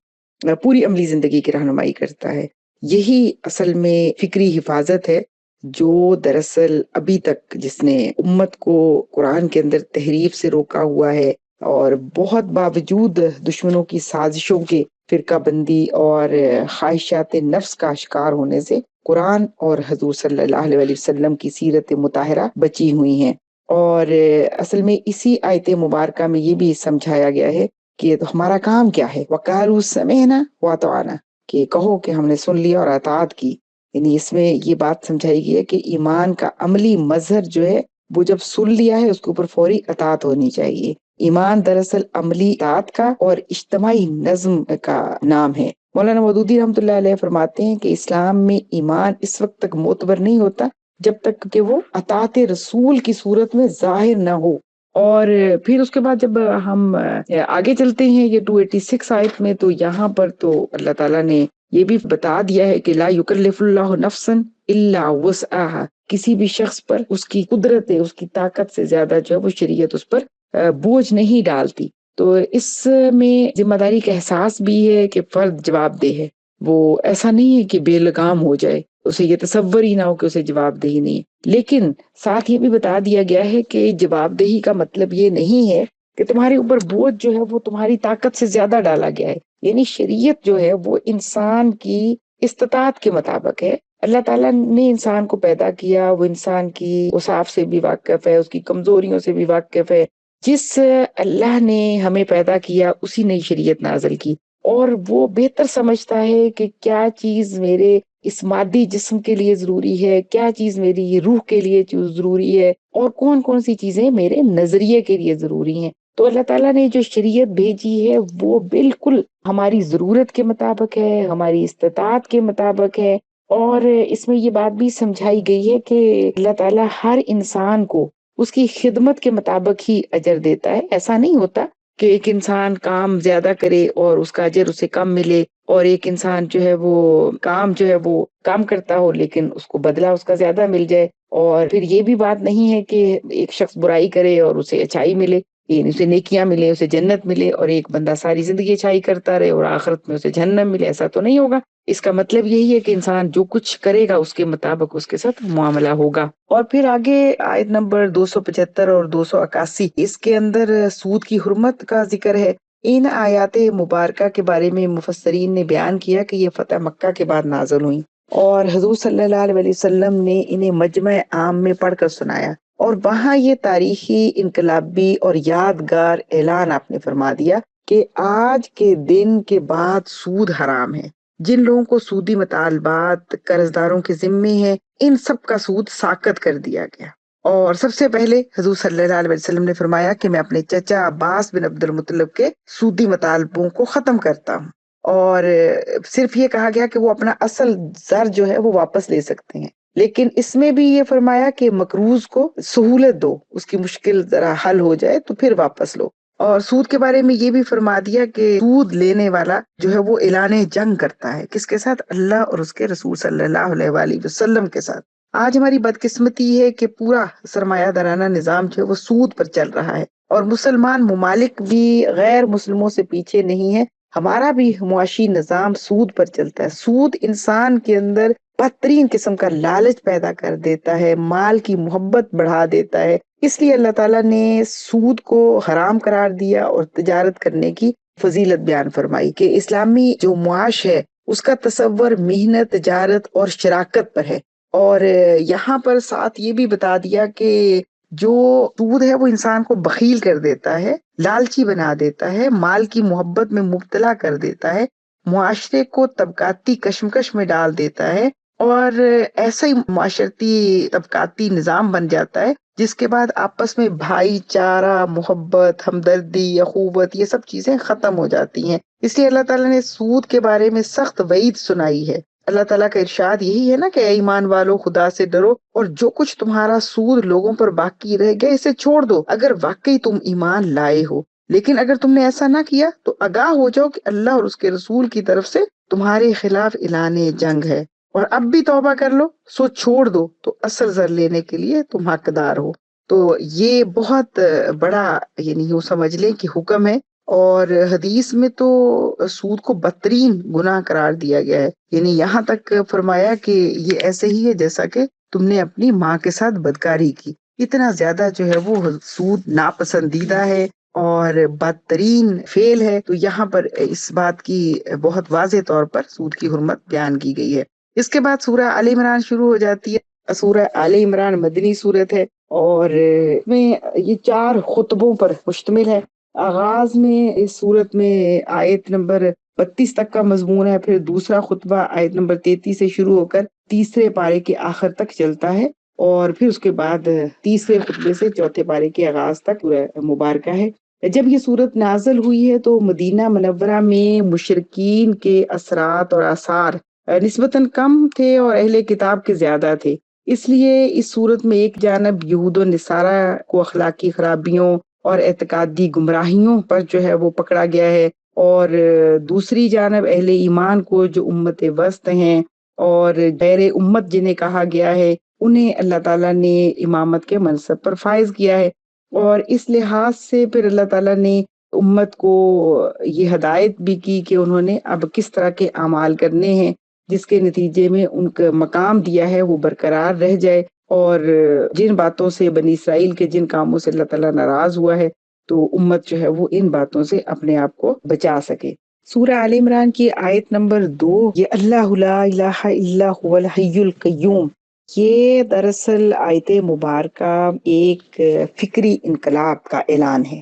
پوری عملی زندگی کی رہنمائی کرتا ہے۔ یہی اصل میں فکری حفاظت ہے جو دراصل ابھی تک جس نے امت کو قرآن کے اندر تحریف سے روکا ہوا ہے، اور بہت باوجود دشمنوں کی سازشوں کے فرقہ بندی اور خواہشات نفس کا شکار ہونے سے قرآن اور حضور صلی اللہ علیہ وسلم کی سیرت مطہرہ بچی ہوئی ہیں۔ اور اصل میں اسی آیت مبارکہ میں یہ بھی سمجھایا گیا ہے کہ ہمارا کام کیا ہے، وَقَالُوا سَمِعْنَا وَأَطَعْنَا، کہ کہو کہ ہم نے سن لیا اور اطاعت کی۔ یعنی اس میں یہ بات سمجھائی گئی ہے کہ ایمان کا عملی مظہر جو ہے وہ جب سن لیا ہے اس کے اوپر فوری اطاعت ہونی چاہیے۔ ایمان دراصل عملی اطاعت کا اور اجتماعی نظم کا نام ہے۔ مولانا مودودی رحمۃ اللہ علیہ فرماتے ہیں کہ اسلام میں ایمان اس وقت تک معتبر نہیں ہوتا جب تک کہ وہ اطاعت رسول کی صورت میں ظاہر نہ ہو۔ اور پھر اس کے بعد جب ہم آگے چلتے ہیں یہ 286 آیت میں، تو یہاں پر تو اللہ تعالیٰ نے یہ بھی بتا دیا ہے کہ لا یکلف اللہ نفسا الا وسعها، کسی بھی شخص پر اس کی قدرت ہے، اس کی طاقت سے زیادہ جو ہے وہ شریعت اس پر بوجھ نہیں ڈالتی۔ تو اس میں ذمہ داری کا احساس بھی ہے کہ فرد جواب دہ ہے، وہ ایسا نہیں ہے کہ بے لگام ہو جائے، اسے یہ تصور ہی نہ ہو کہ اسے جواب دہی نہیں ہے۔ لیکن ساتھ یہ بھی بتا دیا گیا ہے کہ جواب دہی کا مطلب یہ نہیں ہے کہ تمہارے اوپر بوجھ جو ہے وہ تمہاری طاقت سے زیادہ ڈالا گیا ہے۔ یعنی شریعت جو ہے وہ انسان کی استطاعت کے مطابق ہے۔ اللہ تعالیٰ نے انسان کو پیدا کیا، وہ انسان کی اوصاف سے بھی واقف ہے، اس کی کمزوریوں سے بھی واقف ہے۔ جس اللہ نے ہمیں پیدا کیا اسی نے شریعت نازل کی، اور وہ بہتر سمجھتا ہے کہ کیا چیز میرے اس مادی جسم کے لیے ضروری ہے، کیا چیز میری روح کے لیے ضروری ہے، اور کون کون سی چیزیں میرے نظریے کے لیے ضروری ہیں۔ تو اللہ تعالیٰ نے جو شریعت بھیجی ہے وہ بالکل ہماری ضرورت کے مطابق ہے، ہماری استطاعت کے مطابق ہے۔ اور اس میں یہ بات بھی سمجھائی گئی ہے کہ اللہ تعالیٰ ہر انسان کو اس کی خدمت کے مطابق ہی اجر دیتا ہے۔ ایسا نہیں ہوتا کہ ایک انسان کام زیادہ کرے اور اس کا اجر اسے کم ملے، اور ایک انسان جو ہے وہ کام کرتا ہو لیکن اس کو بدلہ اس کا زیادہ مل جائے۔ اور پھر یہ بھی بات نہیں ہے کہ ایک شخص برائی کرے اور اسے اچھائی ملے، یعنی اسے نیکیاں ملے، اسے جنت ملے، اور ایک بندہ ساری زندگی اچھائی کرتا رہے اور آخرت میں اسے جہنم ملے۔ ایسا تو نہیں ہوگا۔ اس کا مطلب یہی ہے کہ انسان جو کچھ کرے گا اس کے مطابق اس کے ساتھ معاملہ ہوگا۔ اور پھر آگے آیت نمبر 275 اور 281، اس کے اندر سود کی حرمت کا ذکر ہے۔ ان آیات مبارکہ کے بارے میں مفسرین نے بیان کیا کہ یہ فتح مکہ کے بعد نازل ہوئیں، اور حضور صلی اللہ علیہ وسلم نے انہیں مجمع عام میں پڑھ کر سنایا، اور وہاں یہ تاریخی، انقلابی اور یادگار اعلان آپ نے فرما دیا کہ آج کے دن کے بعد سود حرام ہے۔ جن لوگوں کو سودی مطالبات قرضداروں کے ذمے ہیں ان سب کا سود ساقط کر دیا گیا۔ اور سب سے پہلے حضور صلی اللہ علیہ وسلم نے فرمایا کہ میں اپنے چچا عباس بن عبد المطلب کے سودی مطالبوں کو ختم کرتا ہوں، اور صرف یہ کہا گیا کہ وہ اپنا اصل زر جو ہے وہ واپس لے سکتے ہیں، لیکن اس میں بھی یہ فرمایا کہ مقروض کو سہولت دو، اس کی مشکل ذرا حل ہو جائے تو پھر واپس لو۔ اور سود کے بارے میں یہ بھی فرما دیا کہ سود لینے والا جو ہے وہ اعلان جنگ کرتا ہے، کس کے ساتھ؟ اللہ اور اس کے رسول صلی اللہ علیہ وآلہ وسلم کے ساتھ۔ آج ہماری بدقسمتی ہے کہ پورا سرمایہ دارانہ نظام جو ہے وہ سود پر چل رہا ہے، اور مسلمان ممالک بھی غیر مسلموں سے پیچھے نہیں ہے۔ ہمارا بھی معاشی نظام سود پر چلتا ہے۔ سود انسان کے اندر بدترین قسم کا لالچ پیدا کر دیتا ہے، مال کی محبت بڑھا دیتا ہے۔ اس لیے اللہ تعالیٰ نے سود کو حرام قرار دیا اور تجارت کرنے کی فضیلت بیان فرمائی کہ اسلامی جو معاش ہے اس کا تصور محنت، تجارت اور شراکت پر ہے۔ اور یہاں پر ساتھ یہ بھی بتا دیا کہ جو سود ہے وہ انسان کو بخیل کر دیتا ہے، لالچی بنا دیتا ہے، مال کی محبت میں مبتلا کر دیتا ہے، معاشرے کو طبقاتی کشمکش میں ڈال دیتا ہے، اور ایسا ہی معاشرتی طبقاتی نظام بن جاتا ہے جس کے بعد آپس میں بھائی چارہ، محبت، ہمدردی، اخوت، یہ سب چیزیں ختم ہو جاتی ہیں۔ اس لیے اللہ تعالیٰ نے سود کے بارے میں سخت وعید سنائی ہے۔ اللہ تعالیٰ کا ارشاد یہی ہے نا کہ اے ایمان والو، خدا سے ڈرو، اور جو کچھ تمہارا سود لوگوں پر باقی رہ گیا اسے چھوڑ دو اگر واقعی تم ایمان لائے ہو، لیکن اگر تم نے ایسا نہ کیا تو آگاہ ہو جاؤ کہ اللہ اور اس کے رسول کی طرف سے تمہارے خلاف اعلان جنگ ہے، اور اب بھی توبہ کر لو، سو چھوڑ دو تو اصل زر لینے کے لیے تم حقدار ہو۔ تو یہ بہت بڑا، یعنی یوں سمجھ لیں کہ حکم ہے، اور حدیث میں تو سود کو بدترین گناہ قرار دیا گیا ہے، یعنی یہاں تک فرمایا کہ یہ ایسے ہی ہے جیسا کہ تم نے اپنی ماں کے ساتھ بدکاری کی۔ اتنا زیادہ جو ہے وہ سود ناپسندیدہ ہے، اور بدترین فعل ہے، تو یہاں پر اس بات کی بہت واضح طور پر سود کی حرمت بیان کی گئی ہے۔ اس کے بعد سورہ آل عمران شروع ہو جاتی ہے۔ سورہ آل عمران مدنی سورت ہے اور اس میں یہ 4 خطبوں پر مشتمل ہے۔ آغاز میں اس سورت میں آیت نمبر 32 تک کا مضمون ہے، پھر دوسرا خطبہ آیت نمبر 33 سے شروع ہو کر تیسرے پارے کے آخر تک چلتا ہے، اور پھر اس کے بعد تیسرے خطبے سے چوتھے پارے کے آغاز تک سورہ مبارکہ ہے۔ جب یہ سورت نازل ہوئی ہے تو مدینہ منورہ میں مشرکین کے اثرات اور آثار نسبتاً کم تھے اور اہل کتاب کے زیادہ تھے، اس لیے اس سورت میں ایک جانب یہود و نصارہ کو اخلاقی خرابیوں اور اعتقادی گمراہیوں پر جو ہے وہ پکڑا گیا ہے، اور دوسری جانب اہل ایمان کو جو امت وسط ہیں اور غیر امت جنہیں کہا گیا ہے، انہیں اللہ تعالیٰ نے امامت کے منصب پر فائز کیا ہے۔ اور اس لحاظ سے پھر اللہ تعالیٰ نے امت کو یہ ہدایت بھی کی کہ انہوں نے اب کس طرح کے اعمال کرنے ہیں جس کے نتیجے میں ان کا مقام دیا ہے وہ برقرار رہ جائے، اور جن باتوں سے بنی اسرائیل کے جن کاموں سے اللہ تعالیٰ ناراض ہوا ہے تو امت جو ہے وہ ان باتوں سے اپنے آپ کو بچا سکے۔ سورہ آل عمران کی آیت نمبر 2، یہ اللہ لا الہ الا هو الحی القیوم، یہ دراصل آیت مبارکہ ایک فکری انقلاب کا اعلان ہے۔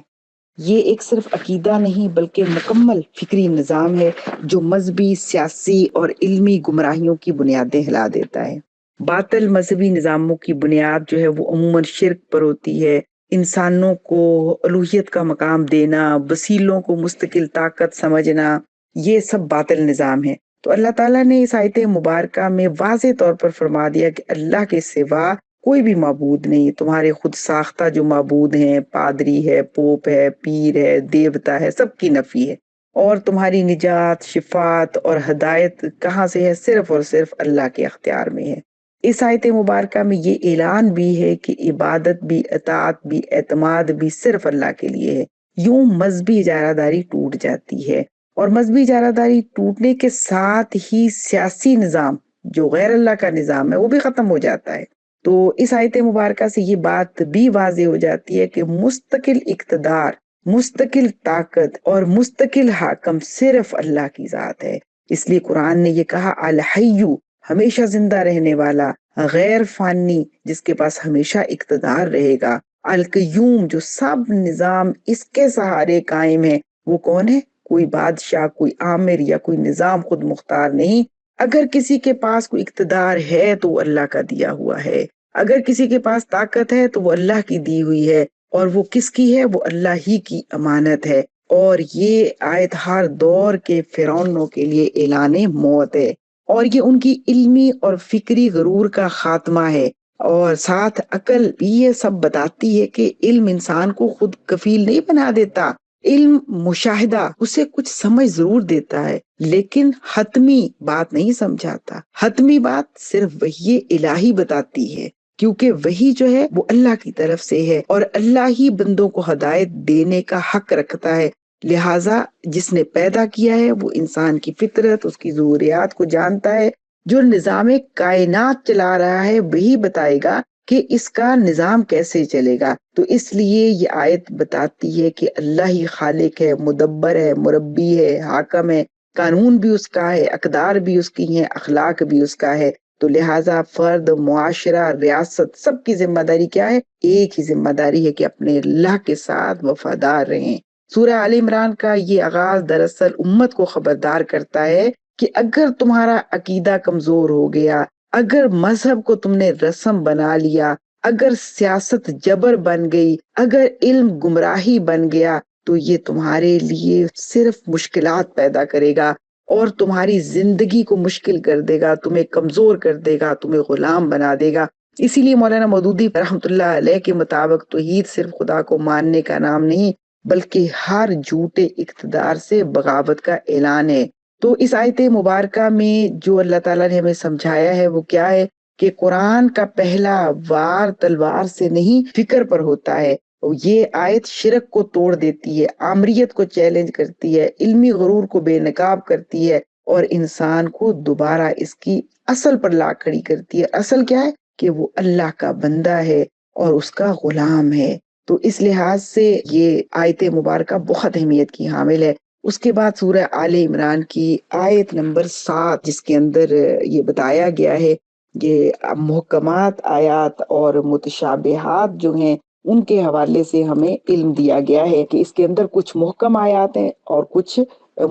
یہ ایک صرف عقیدہ نہیں بلکہ مکمل فکری نظام ہے جو مذہبی، سیاسی اور علمی گمراہیوں کی بنیادیں ہلا دیتا ہے۔ باطل مذہبی نظاموں کی بنیاد جو ہے وہ عموماً شرک پر ہوتی ہے۔ انسانوں کو الوہیت کا مقام دینا، وسیلوں کو مستقل طاقت سمجھنا، یہ سب باطل نظام ہے۔ تو اللہ تعالیٰ نے اس آیت مبارکہ میں واضح طور پر فرما دیا کہ اللہ کے سوا کوئی بھی معبود نہیں، تمہارے خود ساختہ جو معبود ہیں، پادری ہے، پوپ ہے، پیر ہے، دیوتا ہے، سب کی نفی ہے، اور تمہاری نجات، شفاعت اور ہدایت کہاں سے ہے؟ صرف اور صرف اللہ کے اختیار میں ہے۔ اس آیت مبارکہ میں یہ اعلان بھی ہے کہ عبادت بھی، اطاعت بھی، اعتماد بھی صرف اللہ کے لیے ہے۔ یوں مذہبی اجارہ داری ٹوٹ جاتی ہے، اور مذہبی اجارہ داری ٹوٹنے کے ساتھ ہی سیاسی نظام جو غیر اللہ کا نظام ہے وہ بھی ختم ہو جاتا ہے۔ تو اس آیت مبارکہ سے یہ بات بھی واضح ہو جاتی ہے کہ مستقل اقتدار، مستقل طاقت اور مستقل حاکم صرف اللہ کی ذات ہے۔ اس لیے قرآن نے یہ کہا الحیّ، ہمیشہ زندہ رہنے والا، غیر فانی، جس کے پاس ہمیشہ اقتدار رہے گا، القیوم، جو سب نظام اس کے سہارے قائم ہے۔ وہ کون ہے؟ کوئی بادشاہ، کوئی آمر یا کوئی نظام خود مختار نہیں۔ اگر کسی کے پاس کوئی اقتدار ہے تو وہ اللہ کا دیا ہوا ہے، اگر کسی کے پاس طاقت ہے تو وہ اللہ کی دی ہوئی ہے، اور وہ کس کی ہے؟ وہ اللہ ہی کی امانت ہے۔ اور یہ آیت ہر دور کے فرعونوں کے لیے اعلان موت ہے، اور یہ ان کی علمی اور فکری غرور کا خاتمہ ہے، اور ساتھ عقل بھی یہ سب بتاتی ہے کہ علم انسان کو خود کفیل نہیں بنا دیتا۔ علم مشاہدہ اسے کچھ سمجھ ضرور دیتا ہے لیکن حتمی بات نہیں سمجھاتا۔ حتمی بات صرف وحی الہی بتاتی ہے، کیونکہ وحی جو ہے وہ اللہ کی طرف سے ہے، اور اللہ ہی بندوں کو ہدایت دینے کا حق رکھتا ہے۔ لہٰذا جس نے پیدا کیا ہے وہ انسان کی فطرت، اس کی ضروریات کو جانتا ہے۔ جو نظام کائنات چلا رہا ہے وہی بتائے گا کہ اس کا نظام کیسے چلے گا۔ تو اس لیے یہ آیت بتاتی ہے کہ اللہ ہی خالق ہے، مدبر ہے، مربی ہے، حاکم ہے، قانون بھی اس کا ہے، اقدار بھی اس کی ہیں، اخلاق بھی اس کا ہے۔ تو لہٰذا فرد، معاشرہ، ریاست، سب کی ذمہ داری کیا ہے؟ ایک ہی ذمہ داری ہے کہ اپنے اللہ کے ساتھ وفادار رہیں۔ سورہ آل عمران کا یہ آغاز دراصل امت کو خبردار کرتا ہے کہ اگر تمہارا عقیدہ کمزور ہو گیا، اگر مذہب کو تم نے رسم بنا لیا، اگر سیاست جبر بن گئی، اگر علم گمراہی بن گیا، تو یہ تمہارے لیے صرف مشکلات پیدا کرے گا اور تمہاری زندگی کو مشکل کر دے گا، تمہیں کمزور کر دے گا، تمہیں غلام بنا دے گا۔ اسی لیے مولانا مودودی رحمۃ اللہ علیہ کے مطابق توحید صرف خدا کو ماننے کا نام نہیں بلکہ ہر جھوٹے اقتدار سے بغاوت کا اعلان ہے۔ تو اس آیت مبارکہ میں جو اللہ تعالیٰ نے ہمیں سمجھایا ہے وہ کیا ہے کہ قرآن کا پہلا وار تلوار سے نہیں فکر پر ہوتا ہے۔ یہ آیت شرک کو توڑ دیتی ہے، آمریت کو چیلنج کرتی ہے، علمی غرور کو بے نقاب کرتی ہے، اور انسان کو دوبارہ اس کی اصل پر لا کھڑی کرتی ہے۔ اصل کیا ہے؟ کہ وہ اللہ کا بندہ ہے اور اس کا غلام ہے۔ تو اس لحاظ سے یہ آیت مبارکہ بہت اہمیت کی حامل ہے۔ اس کے بعد سورہ آل عمران کی آیت نمبر 7 جس کے اندر یہ بتایا گیا ہے کہ محکمات آیات اور متشابہات جو ہیں ان کے حوالے سے ہمیں علم دیا گیا ہے کہ اس کے اندر کچھ محکم آیات ہیں اور کچھ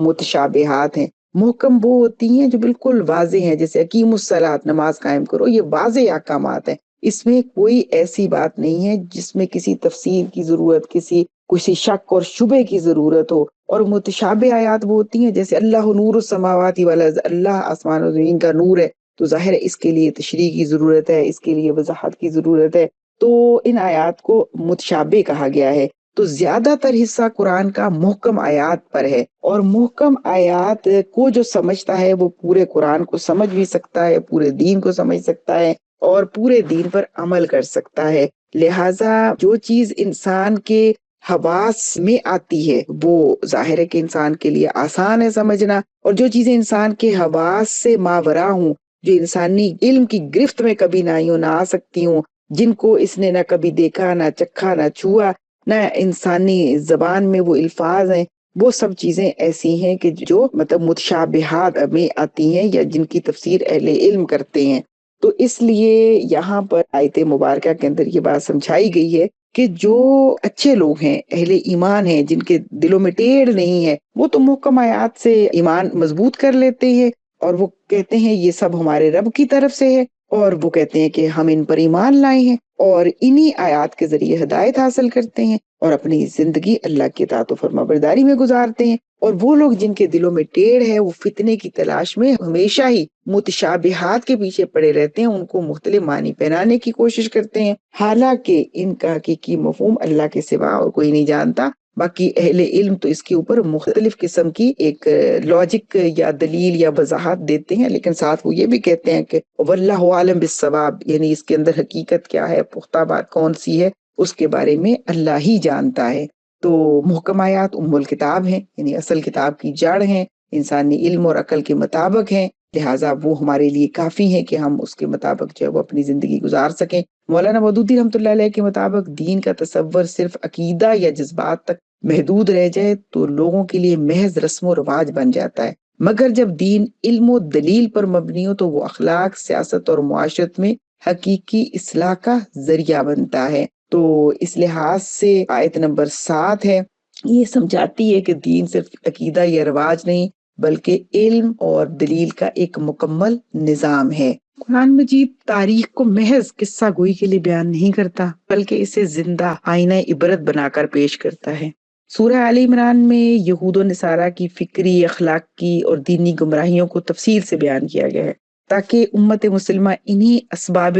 متشابہات ہیں۔ محکم وہ ہوتی ہیں جو بالکل واضح ہیں، جیسے اقیم الصلاۃ، نماز قائم کرو، یہ واضح احکامات ہیں، اس میں کوئی ایسی بات نہیں ہے جس میں کسی تفسیر کی ضرورت، کسی شک اور شبے کی ضرورت ہو۔ اور متشابہ آیات وہ ہوتی ہیں جیسے اللہ نور السماوات والارض، اللہ آسمان و زمین کا نور ہے، تو ظاہر ہے اس کے لیے تشریح کی ضرورت ہے، اس کے لیے وضاحت کی ضرورت ہے، تو ان آیات کو متشابہ کہا گیا ہے۔ تو زیادہ تر حصہ قرآن کا محکم آیات پر ہے، اور محکم آیات کو جو سمجھتا ہے وہ پورے قرآن کو سمجھ بھی سکتا ہے، پورے دین کو سمجھ سکتا ہے اور پورے دین پر عمل کر سکتا ہے۔ لہٰذا جو چیز انسان کے حواس میں آتی ہے وہ ظاہر ہے کہ انسان کے لیے آسان ہے سمجھنا، اور جو چیزیں انسان کے حواس سے ماورا ہوں، جو انسانی علم کی گرفت میں کبھی نہ آئی ہوں، نہ آ سکتی ہوں، جن کو اس نے نہ کبھی دیکھا، نہ چکھا، نہ چھوا، نہ انسانی زبان میں وہ الفاظ ہیں، وہ سب چیزیں ایسی ہیں کہ جو متشابہات میں آتی ہیں یا جن کی تفسیر اہل علم کرتے ہیں۔ تو اس لیے یہاں پر آیت مبارکہ کے اندر یہ بات سمجھائی گئی ہے کہ جو اچھے لوگ ہیں، اہل ایمان ہیں، جن کے دلوں میں ٹیڑھ نہیں ہے، وہ تو محکم آیات سے ایمان مضبوط کر لیتے ہیں، اور وہ کہتے ہیں یہ سب ہمارے رب کی طرف سے ہے، اور وہ کہتے ہیں کہ ہم ان پر ایمان لائے ہیں، اور انہی آیات کے ذریعے ہدایت حاصل کرتے ہیں اور اپنی زندگی اللہ کی اطاعت و فرمانبرداری میں گزارتے ہیں۔ اور وہ لوگ جن کے دلوں میں ٹیڑھ ہے، وہ فتنے کی تلاش میں ہمیشہ ہی متشابہات کے پیچھے پڑے رہتے ہیں، ان کو مختلف معنی پہنانے کی کوشش کرتے ہیں، حالانکہ ان کا حقیقی مفہوم اللہ کے سوا اور کوئی نہیں جانتا۔ باقی اہل علم تو اس کے اوپر مختلف قسم کی ایک لاجک یا دلیل یا وضاحت دیتے ہیں، لیکن ساتھ وہ یہ بھی کہتے ہیں کہ واللہ عالم بالصواب، یعنی اس کے اندر حقیقت کیا ہے، پختہ بات کون سی ہے، اس کے بارے میں اللہ ہی جانتا ہے۔ تو محکم آیات ام الکتاب ہیں، یعنی اصل کتاب کی جڑ ہیں، انسانی علم اور عقل کے مطابق ہیں، لہٰذا وہ ہمارے لیے کافی ہیں کہ ہم اس کے مطابق جو ہے وہ اپنی زندگی گزار سکیں۔ مولانا مودودی رحمۃ اللہ علیہ کے مطابق دین کا تصور صرف عقیدہ یا جذبات تک محدود رہ جائے تو لوگوں کے لیے محض رسم و رواج بن جاتا ہے، مگر جب دین علم و دلیل پر مبنی ہو تو وہ اخلاق، سیاست اور معاشرت میں حقیقی اصلاح کا ذریعہ بنتا ہے۔ تو اس لحاظ سے آیت نمبر 7 ہے، یہ سمجھاتی ہے کہ دین صرف عقیدہ یا رواج نہیں بلکہ علم اور دلیل کا ایک مکمل نظام ہے۔ قرآن مجید تاریخ کو محض قصہ گوئی کے لیے بیان نہیں کرتا بلکہ اسے زندہ آئینہ عبرت بنا کر پیش کرتا ہے۔ سورہ آل عمران میں یہود و نصارہ کی فکری، اخلاقی اور دینی گمراہیوں کو تفصیل سے بیان کیا گیا ہے تاکہ امت مسلمہ انہی اسباب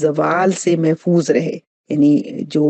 زوال سے محفوظ رہے، یعنی جو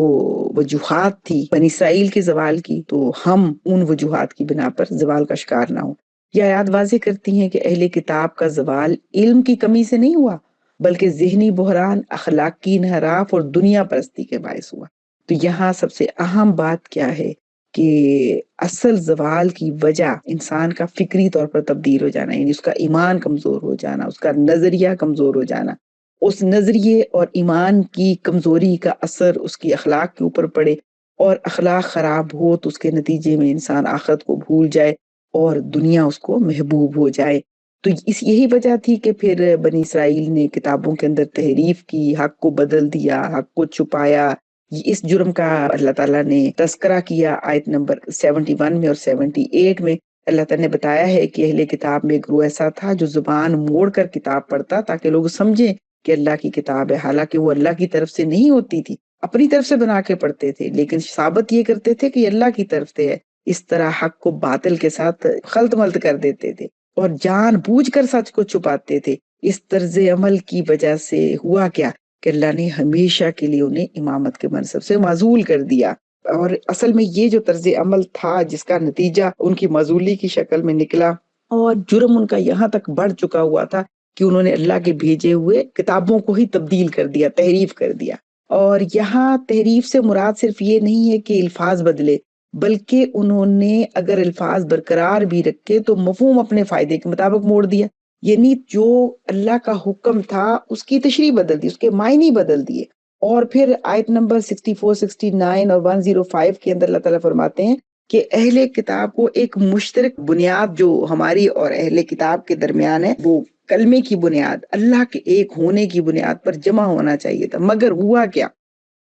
وجوہات تھی بنی اسرائیل کے زوال کی، تو ہم ان وجوہات کی بنا پر زوال کا شکار نہ ہوں۔ یہ آیات واضح کرتی ہیں کہ اہل کتاب کا زوال علم کی کمی سے نہیں ہوا بلکہ ذہنی بحران، اخلاقی انحراف اور دنیا پرستی کے باعث ہوا۔ تو یہاں سب سے اہم بات کیا ہے کہ اصل زوال کی وجہ انسان کا فکری طور پر تبدیل ہو جانا، یعنی اس کا ایمان کمزور ہو جانا، اس کا نظریہ کمزور ہو جانا، اس نظریے اور ایمان کی کمزوری کا اثر اس کی اخلاق کے اوپر پڑے، اور اخلاق خراب ہو تو اس کے نتیجے میں انسان آخرت کو بھول جائے اور دنیا اس کو محبوب ہو جائے۔ تو یہی وجہ تھی کہ پھر بنی اسرائیل نے کتابوں کے اندر تحریف کی، حق کو بدل دیا، حق کو چھپایا۔ اس جرم کا اللہ تعالیٰ نے تذکرہ کیا آیت نمبر 71 میں اور 78 میں۔ اللہ تعالیٰ نے بتایا ہے کہ اہل کتاب میں ایک گروہ ایسا تھا جو زبان موڑ کر کتاب پڑھتا تاکہ لوگ سمجھیں کہ اللہ کی کتاب ہے، حالانکہ وہ اللہ کی طرف سے نہیں ہوتی تھی، اپنی طرف سے بنا کے پڑھتے تھے، لیکن ثابت یہ کرتے تھے کہ اللہ کی طرف سے ہے۔ اس طرح حق کو باطل کے ساتھ خلط ملط کر دیتے تھے اور جان بوجھ کر سچ کو چھپاتے تھے۔ اس طرز عمل کی وجہ سے ہوا کیا کہ اللہ نے ہمیشہ کے لیے انہیں امامت کے منصب سے معزول کر دیا، اور اصل میں یہ جو طرز عمل تھا جس کا نتیجہ ان کی معزولی کی شکل میں نکلا، اور جرم ان کا یہاں تک بڑھ چکا ہوا تھا کہ انہوں نے اللہ کے بھیجے ہوئے کتابوں کو ہی تبدیل کر دیا، تحریف کر دیا۔ اور یہاں تحریف سے مراد صرف یہ نہیں ہے کہ الفاظ بدلے، بلکہ انہوں نے اگر الفاظ برقرار بھی رکھے تو مفہوم اپنے فائدے کے مطابق موڑ دیا، یعنی جو اللہ کا حکم تھا اس کی تشریح بدل دی، اس کے معنی بدل دیے، اور پھر آیت نمبر 64, 69 اور 105 کے اندر اللہ تعالیٰ فرماتے ہیں کہ اہل کتاب کو ایک مشترک بنیاد جو ہماری اور اہل کتاب کے درمیان ہے وہ کلمے کی بنیاد، اللہ کے ایک ہونے کی بنیاد پر جمع ہونا چاہیے تھا، مگر ہوا کیا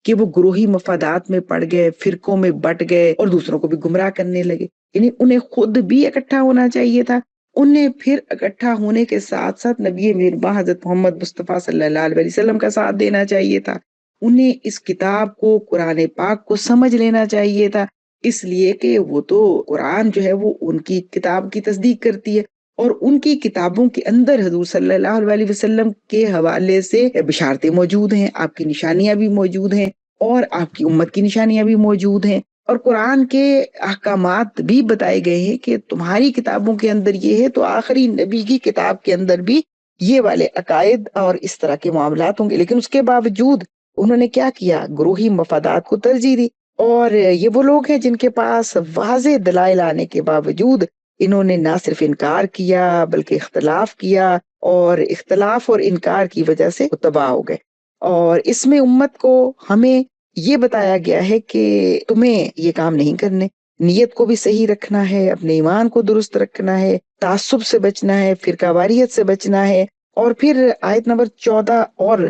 کہ وہ گروہی مفادات میں پڑ گئے، فرقوں میں بٹ گئے اور دوسروں کو بھی گمراہ کرنے لگے۔ یعنی انہیں خود بھی اکٹھا ہونا چاہیے تھا، انہیں پھر اکٹھا ہونے کے ساتھ ساتھ نبی مہرباں حضرت محمد مصطفیٰ صلی اللہ علیہ وسلم کا ساتھ دینا چاہیے تھا، انہیں اس کتاب کو، قرآن پاک کو سمجھ لینا چاہیے تھا، اس لیے کہ وہ تو قرآن جو ہے وہ ان کی کتاب کی تصدیق کرتی ہے، اور ان کی کتابوں کے اندر حضور صلی اللہ علیہ وسلم کے حوالے سے بشارتیں موجود ہیں، آپ کی نشانیاں بھی موجود ہیں اور آپ کی امت کی نشانیاں بھی موجود ہیں، اور قرآن کے احکامات بھی بتائے گئے ہیں کہ تمہاری کتابوں کے اندر یہ ہے تو آخری نبی کی کتاب کے اندر بھی یہ والے عقائد اور اس طرح کے معاملات ہوں گے۔ لیکن اس کے باوجود انہوں نے کیا کیا؟ گروہی مفادات کو ترجیح دی، اور یہ وہ لوگ ہیں جن کے پاس واضح دلائل آنے کے باوجود انہوں نے نہ صرف انکار کیا بلکہ اختلاف کیا، اور اختلاف اور انکار کی وجہ سے وہ تباہ ہو گئے۔ اور اس میں امت کو ہمیں یہ بتایا گیا ہے کہ تمہیں یہ کام نہیں کرنے، نیت کو بھی صحیح رکھنا ہے، اپنے ایمان کو درست رکھنا ہے، تعصب سے بچنا ہے، فرقہ واریت سے بچنا ہے۔ اور پھر آیت نمبر 14 اور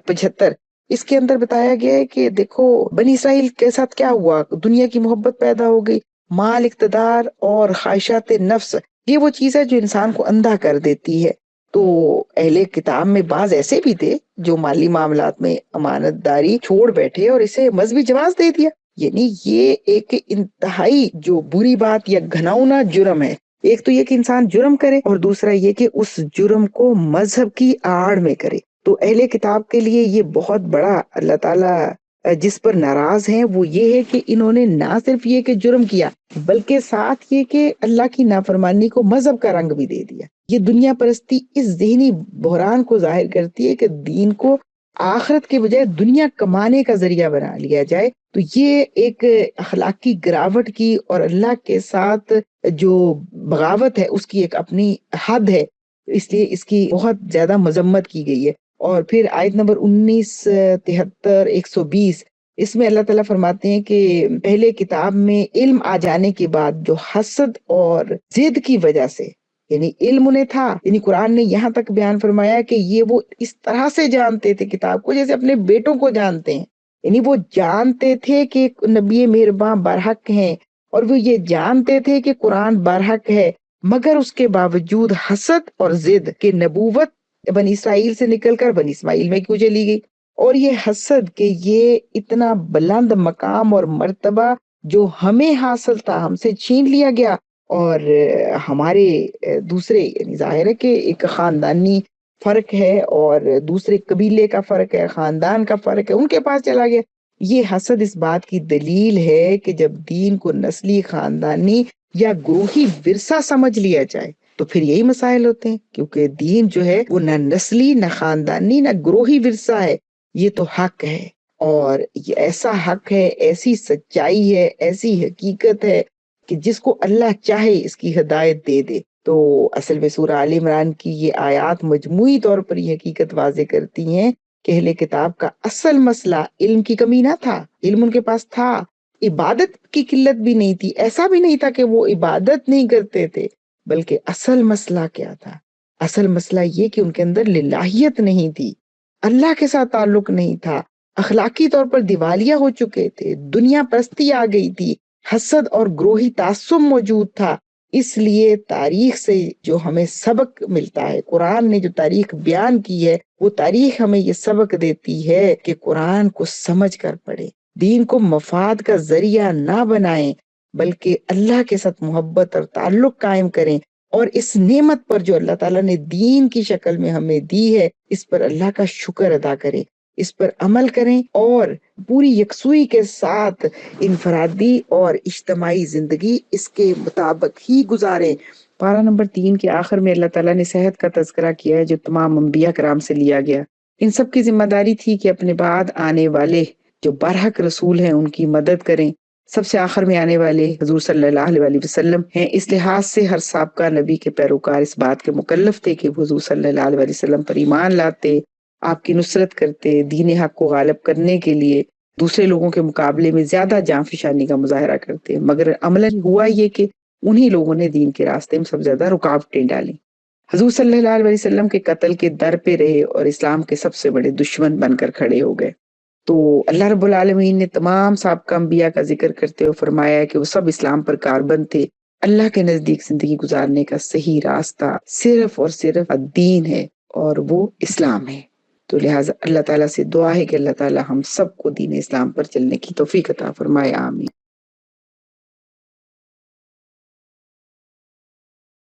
75 اس کے اندر بتایا گیا ہے کہ دیکھو بنی اسرائیل کے ساتھ کیا ہوا، دنیا کی محبت پیدا ہو گئی، مال، اقتدار اور خواہشات نفس، یہ وہ چیز ہے جو انسان کو اندھا کر دیتی ہے۔ تو اہل کتاب میں بعض ایسے بھی تھے جو مالی معاملات میں امانت داری چھوڑ بیٹھے اور اسے مذہبی جواز دے دیا۔ یعنی یہ ایک انتہائی جو بری بات یا گھناؤنا جرم ہے، ایک تو یہ کہ انسان جرم کرے اور دوسرا یہ کہ اس جرم کو مذہب کی آڑ میں کرے۔ تو اہل کتاب کے لیے یہ بہت بڑا اللہ تعالیٰ جس پر ناراض ہیں وہ یہ ہے کہ انہوں نے نہ صرف یہ کہ جرم کیا بلکہ ساتھ یہ کہ اللہ کی نافرمانی کو مذہب کا رنگ بھی دے دیا۔ یہ دنیا پرستی اس ذہنی بحران کو ظاہر کرتی ہے کہ دین کو آخرت کے بجائے دنیا کمانے کا ذریعہ بنا لیا جائے، تو یہ ایک اخلاقی گراوٹ کی اور اللہ کے ساتھ جو بغاوت ہے اس کی ایک اپنی حد ہے، اس لیے اس کی بہت زیادہ مذمت کی گئی ہے۔ اور پھر آیت نمبر 19، 73، 120 اس میں اللہ تعالیٰ فرماتے ہیں کہ پہلے کتاب میں علم آ جانے کے بعد جو حسد اور ضد کی وجہ سے، یعنی علم انہیں تھا، یعنی قرآن نے یہاں تک بیان فرمایا کہ یہ وہ اس طرح سے جانتے تھے کتاب کو جیسے اپنے بیٹوں کو جانتے ہیں، یعنی وہ جانتے تھے کہ نبی مہرباں برحق ہیں اور وہ یہ جانتے تھے کہ قرآن برحق ہے، مگر اس کے باوجود حسد اور ضد کہ نبوت بنی اسرائیل سے نکل کر بنی اسماعیل میں کیوں چلی گئی، اور یہ حسد کہ یہ اتنا بلند مقام اور مرتبہ جو ہمیں حاصل تھا ہم سے چھین لیا گیا، اور ہمارے دوسرے یعنی ظاہر ہے کہ ایک خاندانی فرق ہے اور دوسرے قبیلے کا فرق ہے، خاندان کا فرق ہے، ان کے پاس چلا گیا۔ یہ حسد اس بات کی دلیل ہے کہ جب دین کو نسلی، خاندانی یا گروہی ورثہ سمجھ لیا جائے تو پھر یہی مسائل ہوتے ہیں، کیونکہ دین جو ہے وہ نہ نسلی، نہ خاندانی، نہ گروہی ورثہ ہے، یہ تو حق ہے، اور یہ ایسا حق ہے، ایسی سچائی ہے، ایسی حقیقت ہے کہ جس کو اللہ چاہے اس کی ہدایت دے دے۔ تو اصل میں سورہ آل عمران کی یہ آیات مجموعی طور پر یہ حقیقت واضح کرتی ہیں کہ اہل کتاب کا اصل مسئلہ علم کی کمی نہ تھا، علم ان کے پاس تھا، عبادت کی قلت بھی نہیں تھی، ایسا بھی نہیں تھا کہ وہ عبادت نہیں کرتے تھے، بلکہ اصل مسئلہ کیا تھا؟ اصل مسئلہ یہ کہ ان کے اندر للہیت نہیں تھی، اللہ کے ساتھ تعلق نہیں تھا، اخلاقی طور پر دیوالیہ ہو چکے تھے، دنیا پرستی آ گئی تھی، حسد اور گروہی تعصب موجود تھا۔ اس لیے تاریخ سے جو ہمیں سبق ملتا ہے، قرآن نے جو تاریخ بیان کی ہے وہ تاریخ ہمیں یہ سبق دیتی ہے کہ قرآن کو سمجھ کر پڑھیں، دین کو مفاد کا ذریعہ نہ بنائیں بلکہ اللہ کے ساتھ محبت اور تعلق قائم کریں، اور اس نعمت پر جو اللہ تعالیٰ نے دین کی شکل میں ہمیں دی ہے اس پر اللہ کا شکر ادا کریں، اس پر عمل کریں اور پوری یکسوئی کے ساتھ انفرادی اور اجتماعی زندگی اس کے مطابق ہی گزاریں۔ پارہ نمبر 3 کے آخر میں اللہ تعالیٰ نے صحت کا تذکرہ کیا ہے جو تمام انبیاء کرام سے لیا گیا۔ ان سب کی ذمہ داری تھی کہ اپنے بعد آنے والے جو برحق رسول ہیں ان کی مدد کریں۔ سب سے آخر میں آنے والے حضور صلی اللہ علیہ وسلم ہیں، اس لحاظ سے ہر سابقہ نبی کے پیروکار اس بات کے مکلف تھے کہ حضور صلی اللہ علیہ وسلم پر ایمان لاتے آپ کی نصرت کرتے، دین حق کو غالب کرنے کے لیے دوسرے لوگوں کے مقابلے میں زیادہ جانفشانی کا مظاہرہ کرتے، مگر عملاً ہوا یہ کہ انہی لوگوں نے دین کے راستے میں سب سے زیادہ رکاوٹیں ڈالیں، حضور صلی اللہ علیہ وسلم کے قتل کے در پہ رہے اور اسلام کے سب سے بڑے دشمن بن کر کھڑے ہو گئے۔ تو اللہ رب العالمین نے تمام سابقہ انبیاء کا ذکر کرتے ہوئے فرمایا کہ وہ سب اسلام پر کاربند تھے۔ اللہ کے نزدیک زندگی گزارنے کا صحیح راستہ صرف اور صرف دین ہے اور وہ اسلام ہے۔ تو لہٰذا اللہ تعالیٰ سے دعا ہے کہ اللہ تعالیٰ ہم سب کو دین اسلام پر چلنے کی توفیق عطا فرمائے، آمین۔